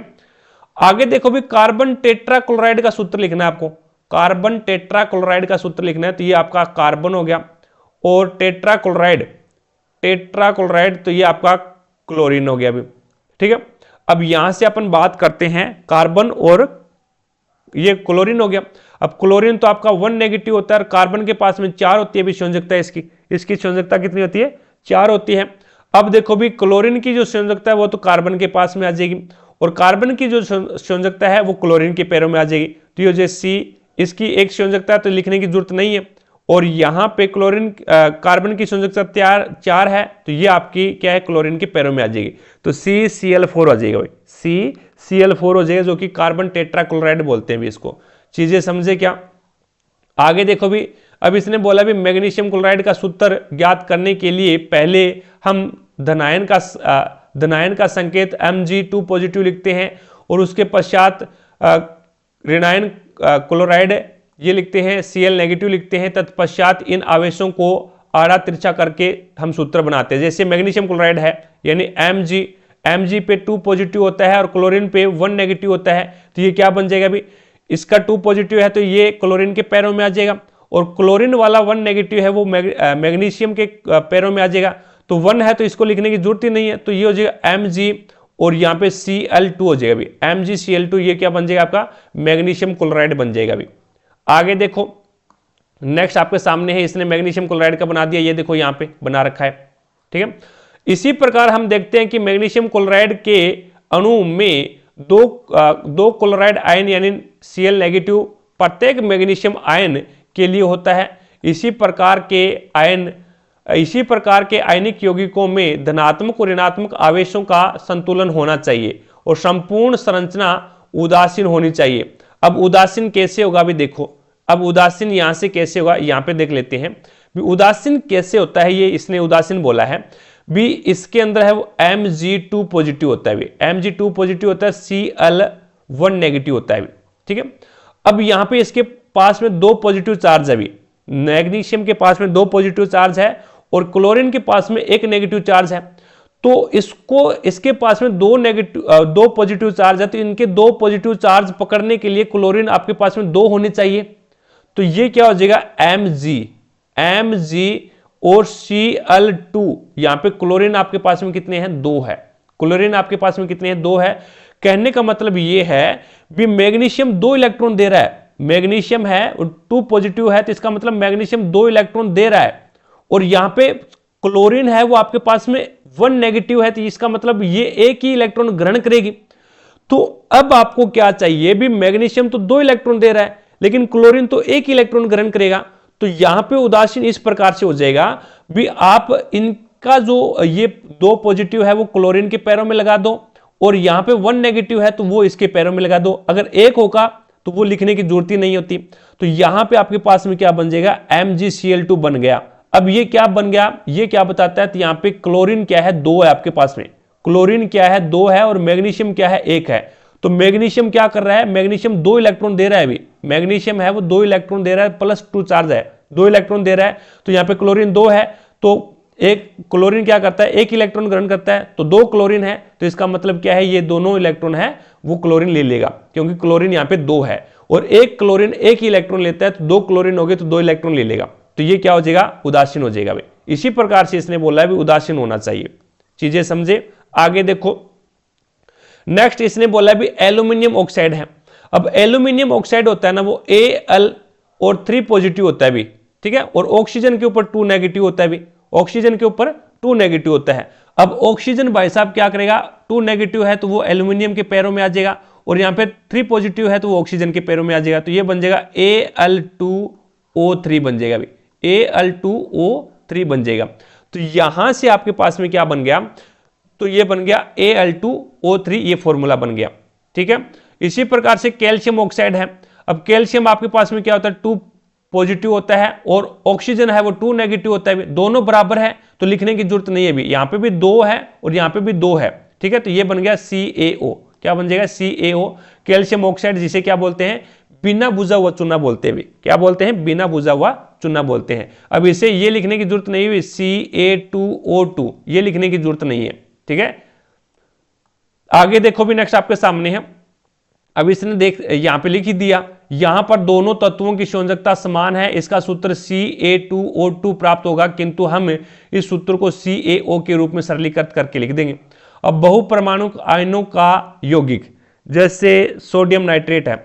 S1: आगे देखो भी, कार्बन टेट्रा क्लोराइड का सूत्र लिखना है आपको। कार्बन टेट्रा क्लोराइड का सूत्र लिखना है, तो ये आपका कार्बन हो गया, और टेट्रा क्लोराइड तो ये आपका क्लोरीन हो गया अभी। ठीक है। अब यहां से अपन बात करते हैं कार्बन, और ये क्लोरीन हो गया। अब क्लोरीन तो आपका 1 नेगेटिव होता है, और कार्बन के पास में 4 होती है भी संयोजकता इसकी संयोजकता कितनी होती है, 4 होती है। अब देखो भी, क्लोरीन की जो संयोजकता है वो तो कार्बन के पास में आ जाएगी, और कार्बन की जो संयोजकता है वो क्लोरीन के पैरों में आ जाएगी, तो ये जो C, इसकी एक संयोजकता है तो लिखने की जरूरत नहीं है। और यहां पे कार्बन की संयोजकता 4 है, तो ये आपकी क्या है, क्लोरीन के पैरों में आ जाएगी, तो CCl4 हो जाएगा भाई, CCl4 हो जाएगा, जो कि कार्बन टेट्रा क्लोराइड बोलते हैं भी इसको। चीजें समझे क्या। आगे देखो भी, अब इसने बोला भी मैग्नीशियम क्लोराइड का सूत्र ज्ञात करने के लिए पहले हम धनायन का संकेत Mg2 पॉजिटिव लिखते हैं, और उसके पश्चात ऋणायन क्लोराइड ये लिखते हैं, Cl नेगेटिव लिखते हैं। तत्पश्चात इन आवेशों को आड़ा तिरछा करके हम सूत्र बनाते हैं। जैसे मैग्नीशियम क्लोराइड है, यानी Mg पे 2 पॉजिटिव होता है और क्लोरीन पे 1 नेगेटिव होता है, तो ये क्या बन जाएगा भी, इसका 2 पॉजिटिव है तो ये क्लोरीन के पैरों में आ जाएगा, और क्लोरीन वाला 1 नेगेटिव है वो मैग्नीशियम के पैरों में आ जाएगा। तो 1 है तो इसको लिखने की जरूरत ही नहीं है, तो ये हो जाएगा Mg, और यहाँ पे Cl2 हो जाएगा भी, MgCl2, ये क्या बन जाएगा आपका, मैग्नीशियम क्लोराइड बन जाएगा भी। आगे देखो, नेक्स्ट आपके सामने है, इसने मैग्नीशियम क्लोराइड का बना दिया, ये देखो यहाँ पे बना रखा है। ठीक है। इसी प्रकार हम देखते हैं कि मैग्नीशियम क्लोराइड के अणु में दो क्लोराइड आयन यानी Cl नेगेटिव प्रत्येक मैग्नीशियम आयन के लिए होता है। इसी प्रकार के आयनिक यौगिकों में धनात्मक और ऋणात्मक आवेशों का संतुलन होना चाहिए, और संपूर्ण संरचना उदासीन होनी चाहिए। अब उदासीन कैसे होगा भी देखो, अब उदासीन यहां से कैसे होगा, यहां पे देख लेते हैं भी उदासीन कैसे होता है। ये इसने उदासीन बोला है भी, इसके अंदर है वो Mg2 पॉजिटिव होता है भी, Mg2 पॉजिटिव होता है, Cl1 नेगेटिव होता है भी। ठीक है। अब यहां पे इसके पास में 2 पॉजिटिव चार्ज है भी, मैग्नीशियम के पास में 2 पॉजिटिव चार्ज है, और क्लोरीन के पास में 1 नेगेटिव चार्ज है। तो इसको इसके पास में दो पॉजिटिव चार्ज है, तो इनके दो पॉजिटिव चार्ज पकड़ने के लिए क्लोरीन आपके पास में दो होने चाहिए। तो ये क्या हो जाएगा Mg और Cl2। यहां पे क्लोरीन आपके पास में कितने हैं, दो है। क्लोरीन आपके पास में कितने हैं, दो है। कहने का मतलब ये है भी मैग्नीशियम दो इलेक्ट्रॉन दे रहा है, मैग्नीशियम है और टू पॉजिटिव है, तो इसका मतलब मैग्नीशियम दो इलेक्ट्रॉन दे रहा है, और यहां पे क्लोरीन है वो आपके पास में वन नेगेटिव है, तो इसका मतलब ये एक ही इलेक्ट्रॉन ग्रहण करेगी। तो अब आपको क्या चाहिए भी, मैग्नीशियम तो दो इलेक्ट्रॉन दे रहा है लेकिन क्लोरीन तो एक ही इलेक्ट्रॉन ग्रहण करेगा। तो यहां पे उदासीन इस प्रकार से हो जाएगा भी, आप इनका जो ये दो पॉजिटिव है वो क्लोरीन के पैरों में लगा दो, और यहां पे वन नेगेटिव है तो वो इसके पैरों में लगा दो। अगर एक होगा तो वो लिखने की जरूरत ही नहीं होती। तो यहां पे आपके पास में क्या बन जाएगा, MgCl2 बन गया। अब ये क्या बन गया, ये क्या बताता है, तो यहां पे क्लोरीन क्या है, दो है आपके पास में, क्लोरीन क्या है, दो है, और मैग्नीशियम क्या है, एक है। तो मैग्नीशियम क्या कर रहा है, मैग्नीशियम दो इलेक्ट्रॉन दे रहा है, अभी मैग्नीशियम है वो दो इलेक्ट्रॉन दे रहा है, +2 चार्ज है, दो इलेक्ट्रॉन दे रहा है। तो यहां पे क्लोरीन दो है, तो एक क्लोरीन क्या करता है, एक इलेक्ट्रॉन ग्रहण करता है, तो दो क्लोरीन है, तो इसका मतलब क्या है, ये दोनों इलेक्ट्रॉन है वो क्लोरीन ले लेगा, क्योंकि क्लोरीन यहां पे दो है, और एक क्लोरीन एक ही इलेक्ट्रॉन लेता है, तो दो क्लोरीन हो गए तो दो इलेक्ट्रॉन ले लेगा। तो ये क्या हो जाएगा, उदासीन हो जाएगा भाई। इसी प्रकार से इसने बोला है भी उदासीन होना चाहिए। चीजें समझे, आगे देखो। नेक्स्ट इसने बोला है भी एल्यूमिनियम ऑक्साइड है। अब एल्यूमिनियम ऑक्साइड होता है ना, वो Al और 3 पॉजिटिव होता है भी, ठीक है, और ऑक्सीजन के ऊपर 2 नेगेटिव होता है भी, ऑक्सीजन के ऊपर 2 नेगेटिव होता है। अब ऑक्सीजन भाई साहब क्या करेगा, 2 नेगेटिव है तो वो एल्यूमिनियम के पैरों में आ जाएगा, और यहां पे 3 पॉजिटिव है तो वो ऑक्सीजन के पैरों में आ जाएगा। तो ये बन जाएगा Al2O3 बन जाएगा भाई, Al2O3 बन जाएगा। तो यहां से आपके पास में क्या बन गया, तो ये बन गया Al2O3, ये फॉर्मूला बन गया, ठीक है। इसी प्रकार से कैल्शियम ऑक्साइड है। अब कैल्शियम आपके पास में क्या होता है, 2 पॉजिटिव होता है, और ऑक्सीजन है वो 2 नेगेटिव होता है, दोनों बराबर है तो लिखने की जरूरत नहीं है भी, यहां पे भी 2 है और यहां पे भी 2 है, ठीक है। तो ये बन गया CaO, क्या बन जाएगा, CaO, कैल्शियम ऑक्साइड, जिसे क्या बोलते हैं, बिना बुझा हुआ चूना बोलते हैं, क्या बोलते हैं, बिना बुझा हुआ चूना बोलते हैं। अब इसे ये लिखने की जरूरत नहीं हुई, Ca2O2, ये लिखने की जरूरत नहीं है, ठीक है। आगे देखो भी, नेक्स्ट आपके सामने है। अब इसने देख यहां पे लिख ही दिया, यहां पर दोनों तत्वों की संयोजकता समान है, इसका सूत्र Ca2O2 प्राप्त होगा, किंतु हम इस सूत्र को CaO के रूप में सरलीकृत करके लिख देंगे। अब बहुपरमाणु आयनों का यौगिक, जैसे सोडियम नाइट्रेट है,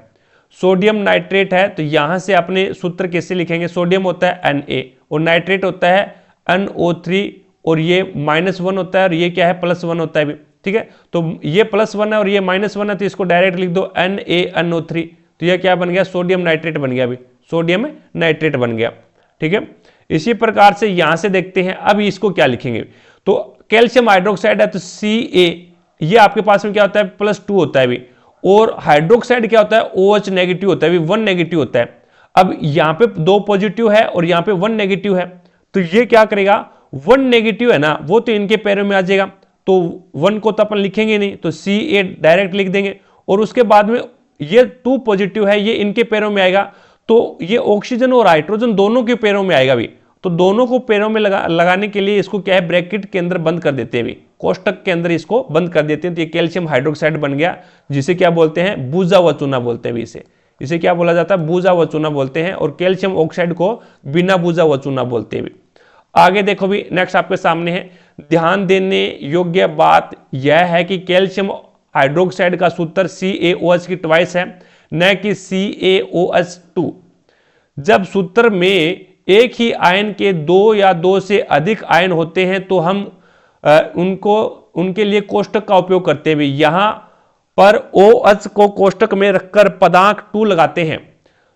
S1: सोडियम नाइट्रेट है, तो यहां से अपने सूत्र कैसे लिखेंगे, सोडियम होता है Na और नाइट्रेट होता है NO3, और ये -1 होता है और ये क्या है, +1 होता है, ठीक है। तो ये +1 है और ये -1 है, तो इसको डायरेक्ट लिख दो NaNO3, तो ये क्या बन गया, सोडियम नाइट्रेट बन गया, अभी सोडियम नाइट्रेट बन गया, ठीक है। इसी प्रकार से यहां से देखते हैं, अब इसको क्या लिखेंगे, तो कैल्शियम हाइड्रोक्साइड है तो Ca, ये आपके पास में क्या होता है, +2 होता है अभी, और हाइड्रोक्साइड क्या होता है, OH नेगेटिव होता है, 1 नेगेटिव होता है। अब यहां पे 2 पॉजिटिव है और यहां पे 1 नेगेटिव है, तो ये क्या करेगा, 1 नेगेटिव है ना, वो तो इनके पैरों में आ जाएगा, तो 1 को तो अपन लिखेंगे नहीं, तो Ca डायरेक्ट लिख देंगे, और उसके बाद में ये 2 पॉजिटिव है, ये इनके पैरों में आएगा, तो ये ऑक्सीजन और हाइड्रोजन दोनों के पैरों में आएगा भी, तो दोनों को पैरों में लगाने के लिए इसको क्या है, ब्रैकेट के अंदर बंद कर देते हैं भी, कोष्टक के अंदर इसको बंद कर देते हैं। तो ये कैल्शियम हाइड्रोक्साइड बन गया, जिसे क्या बोलते हैं, बुझा हुआ चूना बोलते हैं इसे क्या बोला जाता है, बुझा हुआ चूना बोलते हैं, और कैल्शियम ऑक्साइड को बिना बुझा हुआ चूना बोलते हैं भी। आगे देखो भी, नेक्स्ट आपके सामने है। ध्यान देने योग्य बात यह है कि कैल्शियम हाइड्रोक्साइड का सूत्र CaOH की ट्वाइस है, न कि CaOH2। जब सूत्र में एक ही आयन के 2 या 2 से अधिक आयन होते हैं तो हम उनके लिए कोष्टक का उपयोग करते हैं। यहां पर OH को कोष्टक में रखकर पदांक 2 लगाते हैं,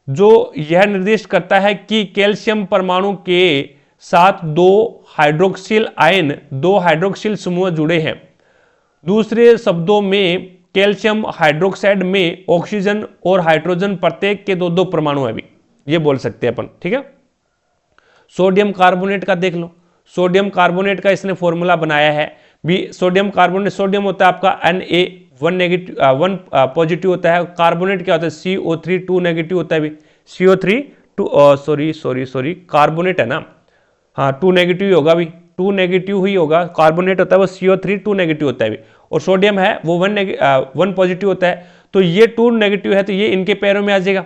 S1: जो यह निर्दिष्ट करता है कि कैल्शियम परमाणु के साथ 2 हाइड्रोक्सिल समूह जुड़े हैं। दूसरे शब्दों में कैल्शियम हाइड्रोक्साइड में ऑक्सीजन और हाइड्रोजन प्रत्येक के 2-2 परमाणु है, भी ये बोल सकते हैं अपन, ठीक है। सोडियम कार्बोनेट का देख लो, सोडियम कार्बोनेट का इसने फॉर्मूला बनाया है भी, सोडियम कार्बोनेट, सोडियम होता है आपका Na 1 पॉजिटिव होता है, कार्बोनेट क्या होता है CO3 2 नेगेटिव होता है भी, CO3 2 सॉरी कार्बोनेट है ना, हाँ 2 नेगेटिव होगा भी, 2 नेगेटिव ही होगा, कार्बोनेट होता है वो CO3 2 नेगेटिव होता है भी, और सोडियम है वो 1 पॉजिटिव होता है। तो ये 2 नेगेटिव है तो ये इनके पैरों में आ जाएगा,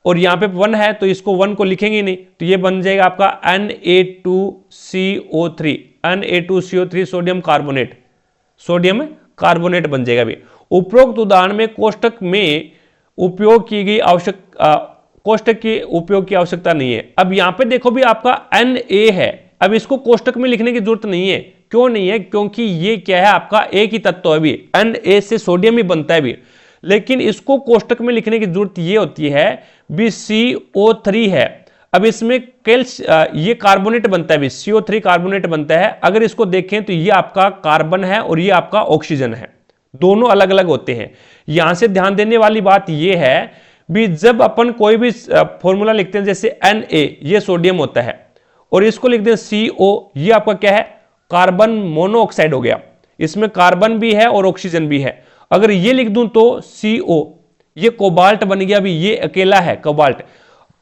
S1: और यहाँ पे 1 है तो इसको 1 को लिखेंगे नहीं, तो ये बन जाएगा आपका Na2CO3, Na2CO3 सोडियम कार्बोनेट बन जाएगा भी। उपरोक्त उदाहरण में कोष्टक में उपयोग की गई कोष्टक के उपयोग की आवश्यकता नहीं है। अब यहां पे देखो भी आपका Na है, अब इसको कोष्टक में लिखने की जरूरत नहीं है। क्यों नहीं है? क्योंकि ये क्या है, आपका एक ही तत्व है भी, Na से सोडियम ही बनता है भी, लेकिन इसको कोष्टक में लिखने की जरूरत ये होती है भी CO3 है। अब इसमें ये कार्बोनेट बनता है भी, CO3 कार्बोनेट बनता है। अगर इसको देखें तो ये आपका कार्बन है और ये आपका ऑक्सीजन है, दोनों अलग अलग होते हैं। यहां से ध्यान देने वाली बात ये है भी, जब अपन कोई भी फॉर्मूला लिखते हैं, जैसे Na ये सोडियम होता है, और इसको लिखते हैं CO, ये आपका क्या है, कार्बन मोनोऑक्साइड हो गया, इसमें कार्बन भी है और ऑक्सीजन भी है। अगर ये लिख दूं तो CO, ये कोबाल्ट बन गया भी, ये अकेला है कोबाल्ट।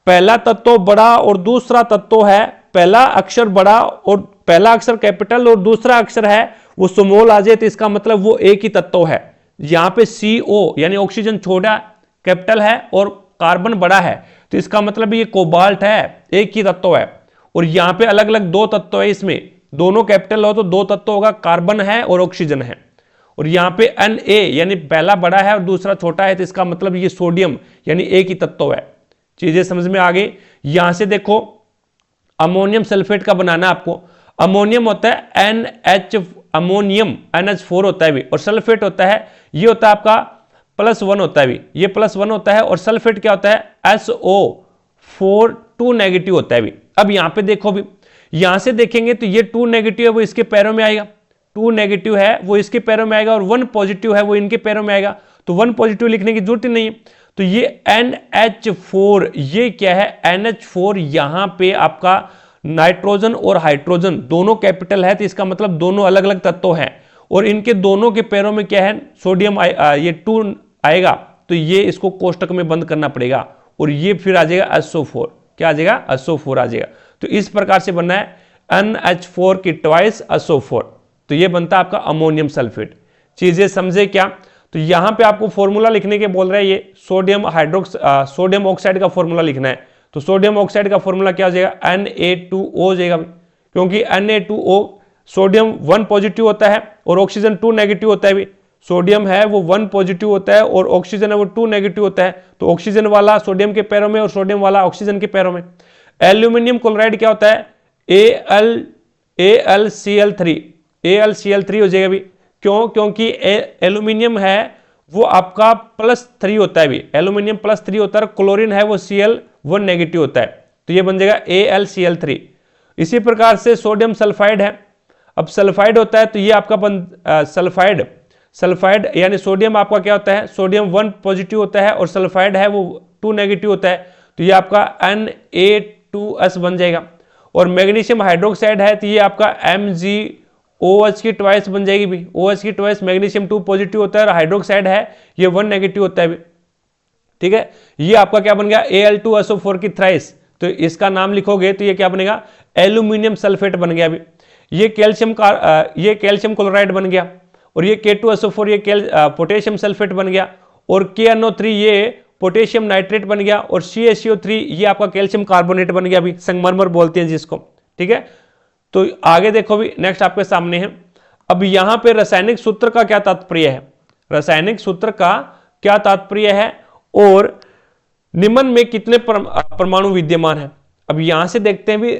S1: पहला तत्व बड़ा और दूसरा तत्व है, पहला अक्षर बड़ा और पहला अक्षर कैपिटल और दूसरा अक्षर है वो स्मॉल आ जाए तो इसका मतलब वो एक ही तत्व है। यहां पे CO यानी ऑक्सीजन छोटा कैपिटल है और कार्बन बड़ा है, तो इसका मतलब ये कोबाल्ट है, एक ही तत्व है। और यहां पे अलग अलग दो तत्व है, इसमें दोनों कैपिटल हो तो दो तत्व होगा, कार्बन है और ऑक्सीजन है। और यहां पे Na यानी पहला बड़ा है और दूसरा छोटा है, तो इसका मतलब ये सोडियम यानी एक ही तत्व है। चीजें समझ में आ गई। यहां से देखो अमोनियम सल्फेट का बनाना आपको। अमोनियम होता है अमोनियम NH4 होता है भी, और सल्फेट होता है, ये होता है आपका +1 होता है भी, ये +1 होता है। और सल्फेट क्या होता है, SO4 2 नेगेटिव होता है भी। अब यहां पे देखो भी, यहां से देखेंगे तो ये 2 नेगेटिव है वो इसके पैरों में आएगा, 2 नेगेटिव है वो इसके पैरों में आएगा, और 1 पॉजिटिव है वो इनके पैरों में आएगा। तो 1 पॉजिटिव लिखने की जरूरत ही नहीं है। तो ये NH4, ये क्या है, NH4 यहां पे आपका नाइट्रोजन और हाइड्रोजन दोनों कैपिटल है, तो इसका मतलब दोनों अलग अलग तत्व हैं, और इनके दोनों के पैरों में क्या है, सोडियम ये 2 आएगा, तो ये इसको कोष्टक में बंद करना पड़ेगा, और ये फिर आ जाएगा SO4। क्या आ जाएगा, SO4 आ जाएगा। तो इस प्रकार से बनना है NH4 की ट्वाइस SO4, तो ये बनता है आपका अमोनियम सल्फेट। चीजें समझे क्या? तो यहां पे आपको फॉर्मूला लिखने के बोल रहा है, ये सोडियम ऑक्साइड का फॉर्मूला लिखना है। तो सोडियम ऑक्साइड का फॉर्मूला क्या हो जाएगा, Na2O हो जाएगा, क्योंकि Na2O सोडियम 1 पॉजिटिव होता है और ऑक्सीजन 2 नेगेटिव होता है भी। सोडियम है वो 1 पॉजिटिव होता है और ऑक्सीजन है वो 2 नेगेटिव होता है, तो ऑक्सीजन वाला सोडियम के पैरों में और सोडियम वाला ऑक्सीजन के पैरों में। एल्यूमिनियम क्लोराइड क्या होता है, AlCl3 हो जाएगा भी। क्यों? क्योंकि एल्यूमिनियम है वो आपका +3 होता है भी, एल्यूमिनियम +3 होता है, क्लोरीन है वो Cl1 नेगेटिव होता है, तो ये बन जाएगा AlCl3। इसी प्रकार से सोडियम सल्फाइड है। अब सल्फाइड होता है तो ये आपका सल्फाइड यानी सोडियम आपका क्या होता है, सोडियम 1 पॉजिटिव होता है और सल्फाइड है वो 2 नेगेटिव होता है, तो ये आपका Na2S बन जाएगा। और मैग्नीशियम हाइड्रोक्साइड है तो ये आपका MgOH की ट्वाइस बन जाएगी भी, OH की ट्वाइस, मैग्नीशियम 2 पॉजिटिव होता है और हाइड्रोक्साइड है ये 1 नेगेटिव होता है भी। ठीक है, ये आपका क्या बन गया, Al2SO4 की थ्राइस, तो इसका नाम लिखोगे तो ये क्या बनेगा, एल्यूमिनियम सल्फेट बन गया भी। ये कैल्शियम क्लोराइड बन गया, और ये K2SO4 ये पोटेशियम सल्फेट बन गया, और KNO3 ये पोटेशियम नाइट्रेट बन गया, और CaCO3 ये आपका कैल्शियम कार्बोनेट बन गया भी, संगमरमर बोलते हैं जिसको। ठीक है, तो आगे देखो भी, नेक्स्ट आपके सामने है। अब यहां पे रासायनिक सूत्र का क्या तात्पर्य है, रासायनिक सूत्र का क्या तात्पर्य है, और निम्न में कितने परमाणु विद्यमान है। अब यहां से देखते हैं भी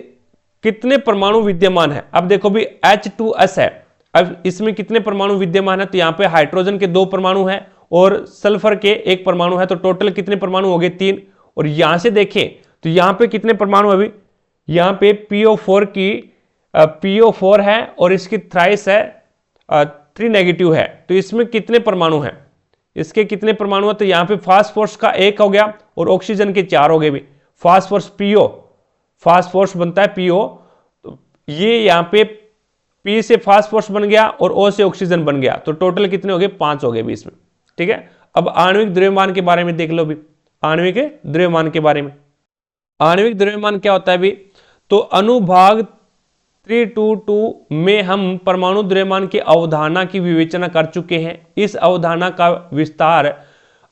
S1: कितने परमाणु विद्यमान है। अब देखो भी H2S है, अब इसमें कितने परमाणु विद्यमान है, तो यहां पे हाइड्रोजन के 2 परमाणु हैं और सल्फर के 1 परमाणु है, तो टोटल कितने परमाणु हो गए, 3। और यहां से देखें तो यहां पे कितने परमाणु, अभी यहां पे PO4 है और इसकी थ्राइस है 3 नेगेटिव है, तो इसमें कितने परमाणु हैं, इसके कितने परमाणु है, तो यहां पे फास्फोरस का 1 हो गया और ऑक्सीजन के 4 हो गए भी। फास्फोरस बनता है PO, तो ये यहां पे P से फास्फोरस बन गया और O से ऑक्सीजन बन गया, तो टोटल कितने हो गए, 5 हो गए भी इसमें। ठीक है, अब आणविक द्रव्यमान के बारे में देख लो भी, आणविक द्रव्यमान के बारे में। आणविक द्रव्यमान क्या होता है भी, तो अनुभाग 322 में हम परमाणु द्रव्यमान की अवधारणा की विवेचना कर चुके हैं। इस अवधारणा का विस्तार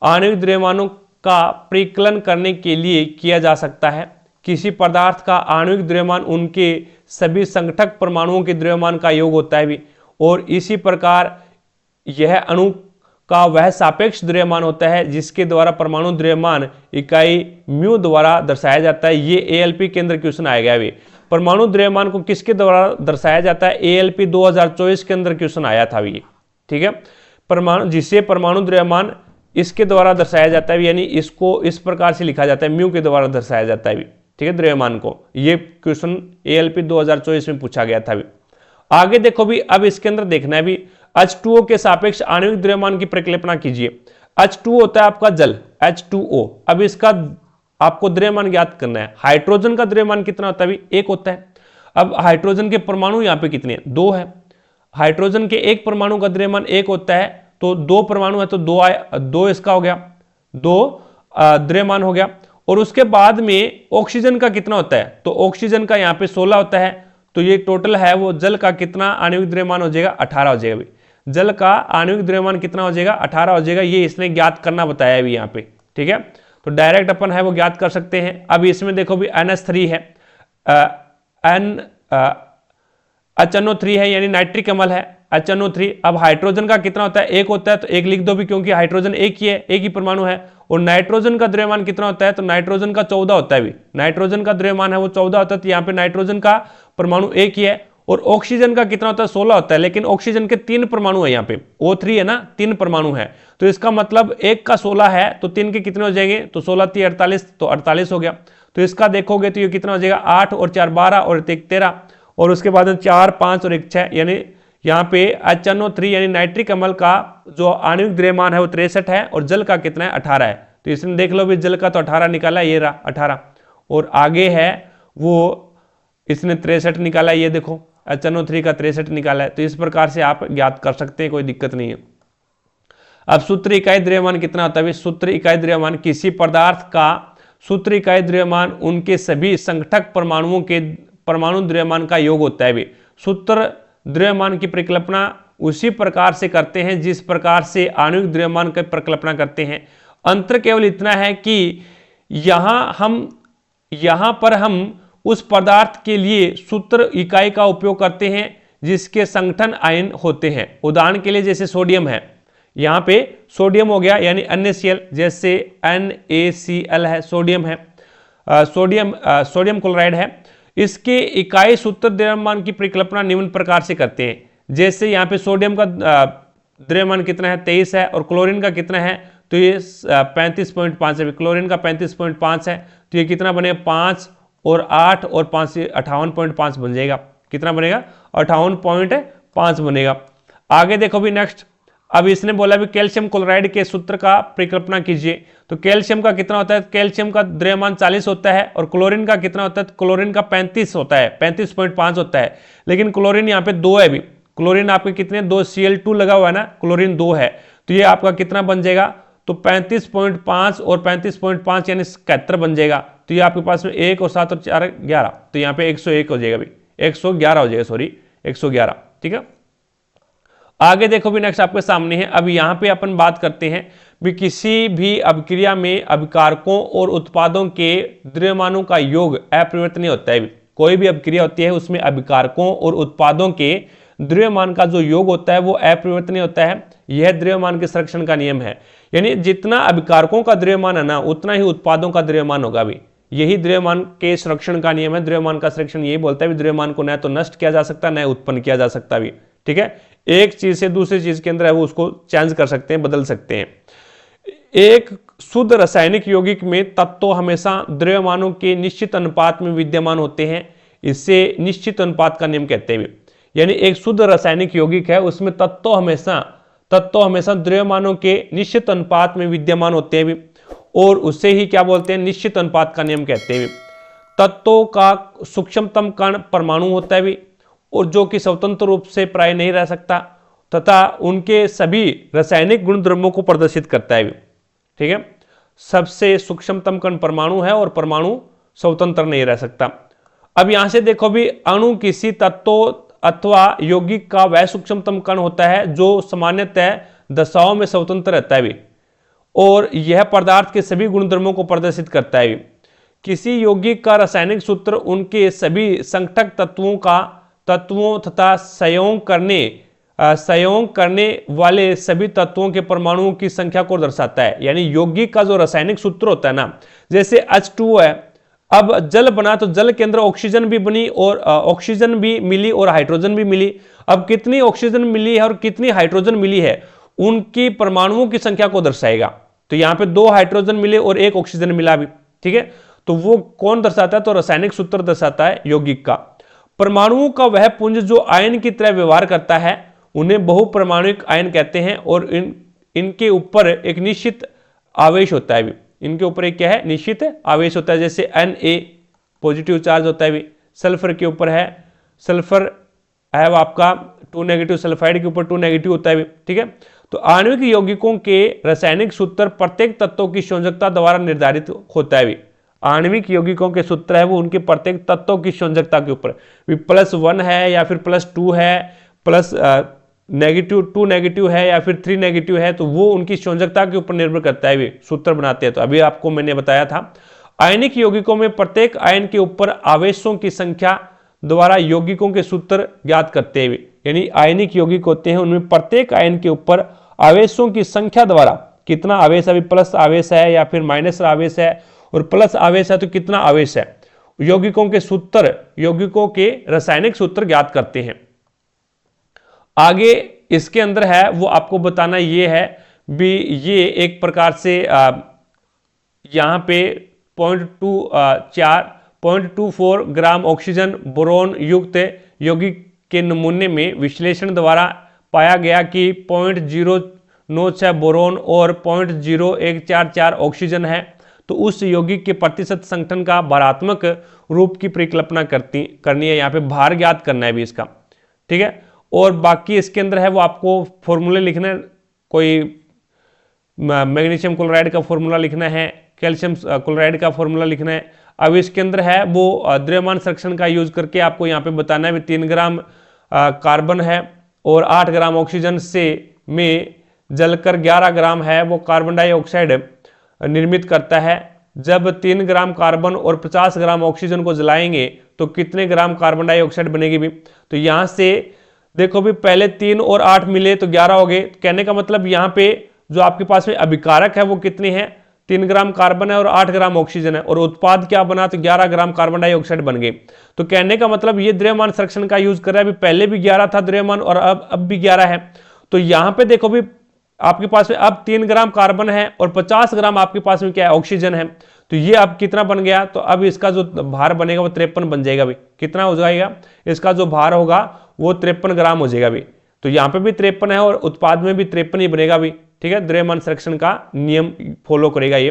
S1: आणविक द्रव्यमानों का परिकलन करने के लिए किया जा सकता है। किसी पदार्थ का आणविक द्रव्यमान उनके सभी संघटक परमाणुओं के द्रव्यमान का योग होता है भी, और इसी प्रकार यह अणु का वह सापेक्ष द्रव्यमान होता है जिसके द्वारा परमाणु द्रव्यमान इकाई म्यू द्वारा दर्शाया जाता है। ये ALP केंद्र क्वेश्चन आएगा भी। परमाणु द्रव्यमान को किसके द्वारा दर्शाया जाता है? ALP 2024 के अंदर क्वेश्चन आया था ये, ठीक है। परमाणु, जिसे परमाणु द्रव्यमान इसके द्वारा दर्शाया जाता है, यानी इसको इस प्रकार से लिखा जाता है, म्यू के द्वारा दर्शाया जाता है भी, ठीक है, द्रव्यमान को। ये क्वेश्चन ALP 2024 में पूछा गया था भी। आगे देखो भी, अब इसके अंदर देखना है भी, H2O के सापेक्ष आणविक द्रव्यमान की परिकल्पना कीजिए। H2O होता है आपका जल, H2O। अब इसका आपको द्रव्यमान ज्ञात करना है। हाइड्रोजन का द्रव्यमान कितना होता है? 1 होता है। अब हाइड्रोजन के परमाणु यहाँ पे कितने हैं? 2 है। हाइड्रोजन के एक परमाणु का द्रव्यमान 1 होता है, तो 2 परमाणु है तो 2 इसका हो गया, 2 द्रव्यमान हो गया। और उसके बाद में ऑक्सीजन का कितना होता है? तो ऑक्सीजन का यहाँ पे 16 होता है, तो ये टोटल है वो जल का कितना आणविक द्रव्यमान हो जाएगा? 18 हो जाएगा भी। जल का आणविक द्रव्यमान कितना हो जाएगा? 18 हो जाएगा। ये इसने ज्ञात करना बताया है भी यहाँ पे, ठीक है। तो डायरेक्ट अपन है वो ज्ञात कर सकते हैं। अब इसमें देखो भी NH3 है, HNO3 है, यानी नाइट्रिक अम्ल है HNO3। अब हाइड्रोजन का कितना होता है? 1 होता है, तो 1 लिख दो भी, क्योंकि हाइड्रोजन एक ही है, एक ही परमाणु है। और नाइट्रोजन का द्रव्यमान कितना होता है? तो नाइट्रोजन का 14 होता है भी। नाइट्रोजन का द्रव्यमान है वो 14 होता है, तो यहाँ पे नाइट्रोजन का परमाणु एक ही है। और ऑक्सीजन का कितना होता है? 16 होता है, लेकिन ऑक्सीजन के 3 परमाणु है यहाँ पे, O3 है ना, 3 परमाणु है। तो इसका मतलब एक का 16 है, तो 3 के कितने हो जाएंगे? तो 16 3 48, तो 48 हो गया। तो इसका देखोगे तो ये कितना हो जाएगा? 8 और 4 12 और 1 13, और उसके बाद 4 5 और 1 6, यानी यहाँ पे HNO3 यानी नाइट्रिक अम्ल का जो आणविक द्रव्यमान है वो 63 है, और जल का कितना है? 18 है। तो इसमें देख लो भी, जल का तो 18 निकाला, ये रहा 18, और आगे है वो इसने 63 निकाला, ये देखो HNO3 का 63 निकाला है। तो इस प्रकार से आप ज्ञात कर सकते हैं, कोई दिक्कत नहीं है। अब सूत्र इकाई द्रव्यमान कितना होता है? सूत्र इकाई द्रव्यमान, किसी पदार्थ का सूत्र इकाई द्रव्यमान उनके सभी संघटक परमाणुओं के परमाणु द्रव्यमान का योग होता है। सूत्र द्रव्यमान की परिकल्पना उसी प्रकार से करते हैं जिस प्रकार से आणविक द्रव्यमान की परिकल्पना करते हैं। अंतर केवल इतना है कि यहां पर हम उस पदार्थ के लिए सूत्र इकाई का उपयोग करते हैं जिसके संगठन आयन होते हैं। उदाहरण के लिए जैसे सोडियम है, यहाँ पे सोडियम हो गया, यानी NaCl, जैसे NaCl है, सोडियम है, सोडियम क्लोराइड है। इसके इकाई सूत्र द्रव्यमान की परिकल्पना निम्न प्रकार से करते हैं। जैसे यहाँ पे सोडियम का द्रव्यमान कितना है? 23 है, और क्लोरीन का कितना है? तो ये 35.5 है। क्लोरीन का 35.5 है, तो ये कितना बनेगा? 5 और 8 और 5 से 58.5 बन जाएगा। कितना बनेगा? 58.5 बनेगा। आगे देखो भी नेक्स्ट, अब इसने बोला भी कैल्शियम क्लोराइड के सूत्र का परिकल्पना कीजिए। तो कैल्शियम का कितना होता है? कैल्शियम का द्रव्यमान 40 होता है, और क्लोरीन का कितना होता है? क्लोरीन का 35 होता है, 35.5 होता है। लेकिन क्लोरीन यहाँ पे 2 है भी। क्लोरीन आपके कितने? 2 Cl2 लगा हुआ है ना, क्लोरीन 2 है, तो ये आपका कितना बन जाएगा? तो 35.5 और 35.5 यानी 71 बन जाएगा। तो ये आपके पास में 1 और 7 और 4 11, तो यहाँ पे 101 हो जाएगा भी, 111 हो जाएगा, सॉरी 111, ठीक है। आगे देखो भी नेक्स्ट आपके सामने है। अब यहाँ पे अपन बात करते हैं भी, किसी भी अभिक्रिया में अभिकारकों और उत्पादों के द्रव्यमानों का योग अपरिवर्तनीय होता है। कोई भी अभिक्रिया होती है उसमें अभिकारकों और उत्पादों के द्रव्यमान का जो योग होता है वो अपरिवर्तनीय होता है। यह द्रव्यमान के संरक्षण का नियम है, यानी जितना अभिकारकों का द्रव्यमान है ना, उतना ही उत्पादों का द्रव्यमान होगा भी। यही द्रव्यमान के संरक्षण का नियम है। द्रव्यमान का संरक्षण यही बोलता है, द्रव्यमान को न तो नष्ट किया जा सकता, न उत्पन्न किया जा सकता भी, ठीक है। एक चीज से दूसरी चीज के अंदर है वो उसको चेंज कर सकते हैं, बदल सकते हैं। एक शुद्ध रासायनिक यौगिक में तत्व हमेशा द्रव्यमानों के निश्चित अनुपात में विद्यमान होते हैं। इससे निश्चित अनुपात का नियम कहते हैं। यानी एक शुद्ध रासायनिक यौगिक है, उसमें तत्व हमेशा द्रव्यमानों के निश्चित अनुपात में विद्यमान होते हैं, और उससे ही क्या बोलते हैं? निश्चित अनुपात का नियम कहते हैं। तत्वों का सूक्ष्मतम कण परमाणु होता है, और जो कि स्वतंत्र रूप से प्राय नहीं रह सकता, तथा उनके सभी रासायनिक गुण द्रव्यों को प्रदर्शित करता है, ठीक है। सबसे सूक्ष्मतम कण परमाणु है, और परमाणु स्वतंत्र नहीं रह सकता। अब यहां से देखो भी, अणु किसी तत्व अथवा यौगिक का वह सूक्ष्मतम कण होता है जो सामान्यतः दशाओं में स्वतंत्र रहता है भी, और यह पदार्थ के सभी गुणधर्मों को प्रदर्शित करता है भी। किसी यौगिक का रासायनिक सूत्र उनके सभी संघटक तत्वों तथा संयोग करने वाले सभी तत्वों के परमाणुओं की संख्या को दर्शाता है। यानी यौगिक का जो रासायनिक सूत्र होता है ना, जैसे H2 है, अब जल बना तो जल के अंदर ऑक्सीजन भी बनी और ऑक्सीजन भी मिली और हाइड्रोजन भी मिली। अब कितनी ऑक्सीजन मिली है और कितनी हाइड्रोजन मिली है, उनकी परमाणुओं की संख्या को दर्शाएगा। तो यहां पे 2 हाइड्रोजन मिले और 1 ऑक्सीजन मिला भी, ठीक है। तो वो कौन दर्शाता है, तो रासायनिक सूत्र दर्शाता है यौगिक का। परमाणुओं का वह पुंज जो आयन की तरह व्यवहार करता है उन्हें बहुपरमाणुक आयन कहते हैं, और इनके ऊपर एक निश्चित आवेश होता है भी। इनके ऊपर एक क्या है, निश्चित आवेश होता है। जैसे Na पॉजिटिव चार्ज होता है भी, सल्फर के ऊपर है, सल्फर है वो आपका 2 नेगेटिव, सल्फाइड के ऊपर 2 नेगेटिव होता है भी, ठीक है। तो आणविक यौगिकों के रासायनिक सूत्र प्रत्येक तत्वों की संयोजकता द्वारा निर्धारित होता है भी। आणविक यौगिकों के सूत्र है वो उनके प्रत्येक तत्वों की संयोजकता के ऊपर भी, +1 है या फिर +2 है, प्लस -2 नेगेटिव है या फिर 3 नेगेटिव है, तो वो उनकी संयोजकता के ऊपर निर्भर करता है भी, सूत्र बनाते हैं। तो अभी आपको मैंने बताया था, आयनिक यौगिकों में प्रत्येक आयन के ऊपर आवेशों की संख्या द्वारा यौगिकों के सूत्र ज्ञात करते हैं। यानी आयनिक यौगिक होते हैं, उनमें प्रत्येक आयन के ऊपर आवेशों की संख्या द्वारा, कितना आवेश, अभी प्लस आवेश है या फिर माइनस आवेश है, और प्लस आवेश है तो कितना आवेश है, यौगिकों के सूत्र, यौगिकों के रासायनिक सूत्र ज्ञात करते हैं। आगे इसके अंदर है वो आपको बताना ये है भी, ये एक प्रकार से यहां पे 0.24 ग्राम ऑक्सीजन बोरोन युक्त यौगिक के नमूने में विश्लेषण द्वारा पाया गया कि 0.096 बोरोन और 0.0144 ऑक्सीजन है। तो उस यौगिक के प्रतिशत संगठन का भारात्मक रूप की परिकल्पना करनी है, यहाँ पे भार ज्ञात करना है भी इसका, ठीक है। और बाकी इसके अंदर है वो आपको फॉर्मूले लिखना है, कोई मैग्नीशियम क्लोराइड का फॉर्मूला लिखना है, कैल्शियम क्लोराइड का फॉर्मूला लिखना है। अब इसके अंदर है वो द्रव्यमान संरक्षण का यूज करके आपको यहाँ पे बताना है, 3 ग्राम कार्बन है और 8 ग्राम ऑक्सीजन से में जलकर 11 ग्राम है वो कार्बन डाइऑक्साइड निर्मित करता है। जब 3 ग्राम कार्बन और 50 ग्राम ऑक्सीजन को जलाएंगे तो कितने ग्राम कार्बन डाइऑक्साइड बनेगी भी। तो यहां से देखो भी, पहले 3 और 8 मिले तो 11 हो गए। कहने का मतलब यहाँ पे जो आपके पास में अभिकारक है वो कितनी है, 3 ग्राम कार्बन है और 8 ग्राम ऑक्सीजन है, और उत्पाद क्या बना, तो 11 ग्राम कार्बन डाइऑक्साइड बन गए। तो कहने का मतलब ये द्रव्यमान संरक्षण का यूज कर रहा है, अभी पहले भी 11 था द्रव्यमान और अब भी 11 है। तो यहाँ पे देखो भी आपके पास में अब 3 ग्राम कार्बन है और 50 ग्राम आपके पास में क्या है, ऑक्सीजन है। तो ये अब कितना बन गया, तो अब इसका जो भार बनेगा वो 53 बन जाएगा भी। कितना हो जाएगा, इसका जो भार होगा वो 53 ग्राम हो जाएगा भी। तो यहाँ पे भी 53 है और उत्पाद में भी 53 ही बनेगा भी, ठीक है। द्रव्यमान संरक्षण का नियम फॉलो करेगा ये।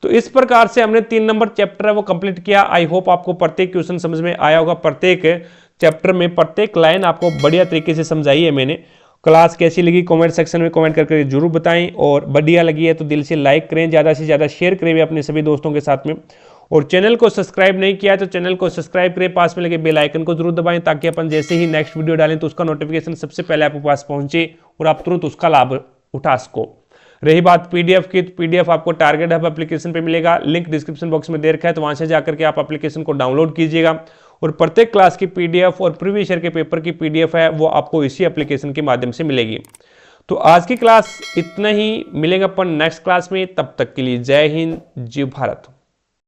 S1: तो इस प्रकार से हमने 3 नंबर चैप्टर है वो कंप्लीट किया। आई होप आपको प्रत्येक क्वेश्चन समझ में आया होगा, प्रत्येक चैप्टर में प्रत्येक लाइन आपको बढ़िया तरीके से समझाई है मैंने। क्लास कैसी लगी कमेंट सेक्शन में कमेंट करके जरूर बताएं, और बढ़िया लगी है तो दिल से लाइक करें, ज़्यादा से ज़्यादा शेयर करें भी अपने सभी दोस्तों के साथ में। और चैनल को सब्सक्राइब नहीं किया है तो चैनल को सब्सक्राइब करें, पास में लगे बेल आइकन को जरूर दबाएं, ताकि अपन जैसे ही नेक्स्ट वीडियो डालें तो उसका नोटिफिकेशन सबसे पहले आपके पास पहुंचे और आप तुरंत उसका लाभ उठा सको। रही बात पीडीएफ की, तो पीडीएफ आपको टारगेट हब एप्लीकेशन पे मिलेगा, लिंक डिस्क्रिप्शन बॉक्स में दे रखा है, तो वहां से जाकर के आप एप्लीकेशन को डाउनलोड कीजिएगा। और प्रत्येक क्लास की पीडीएफ और प्रीवियस ईयर के पेपर की पीडीएफ है वो आपको इसी एप्लीकेशन के माध्यम से मिलेगी। तो आज की क्लास इतना ही, मिलेंगे अपन नेक्स्ट क्लास में, तब तक के लिए जय हिंद, जय भारत।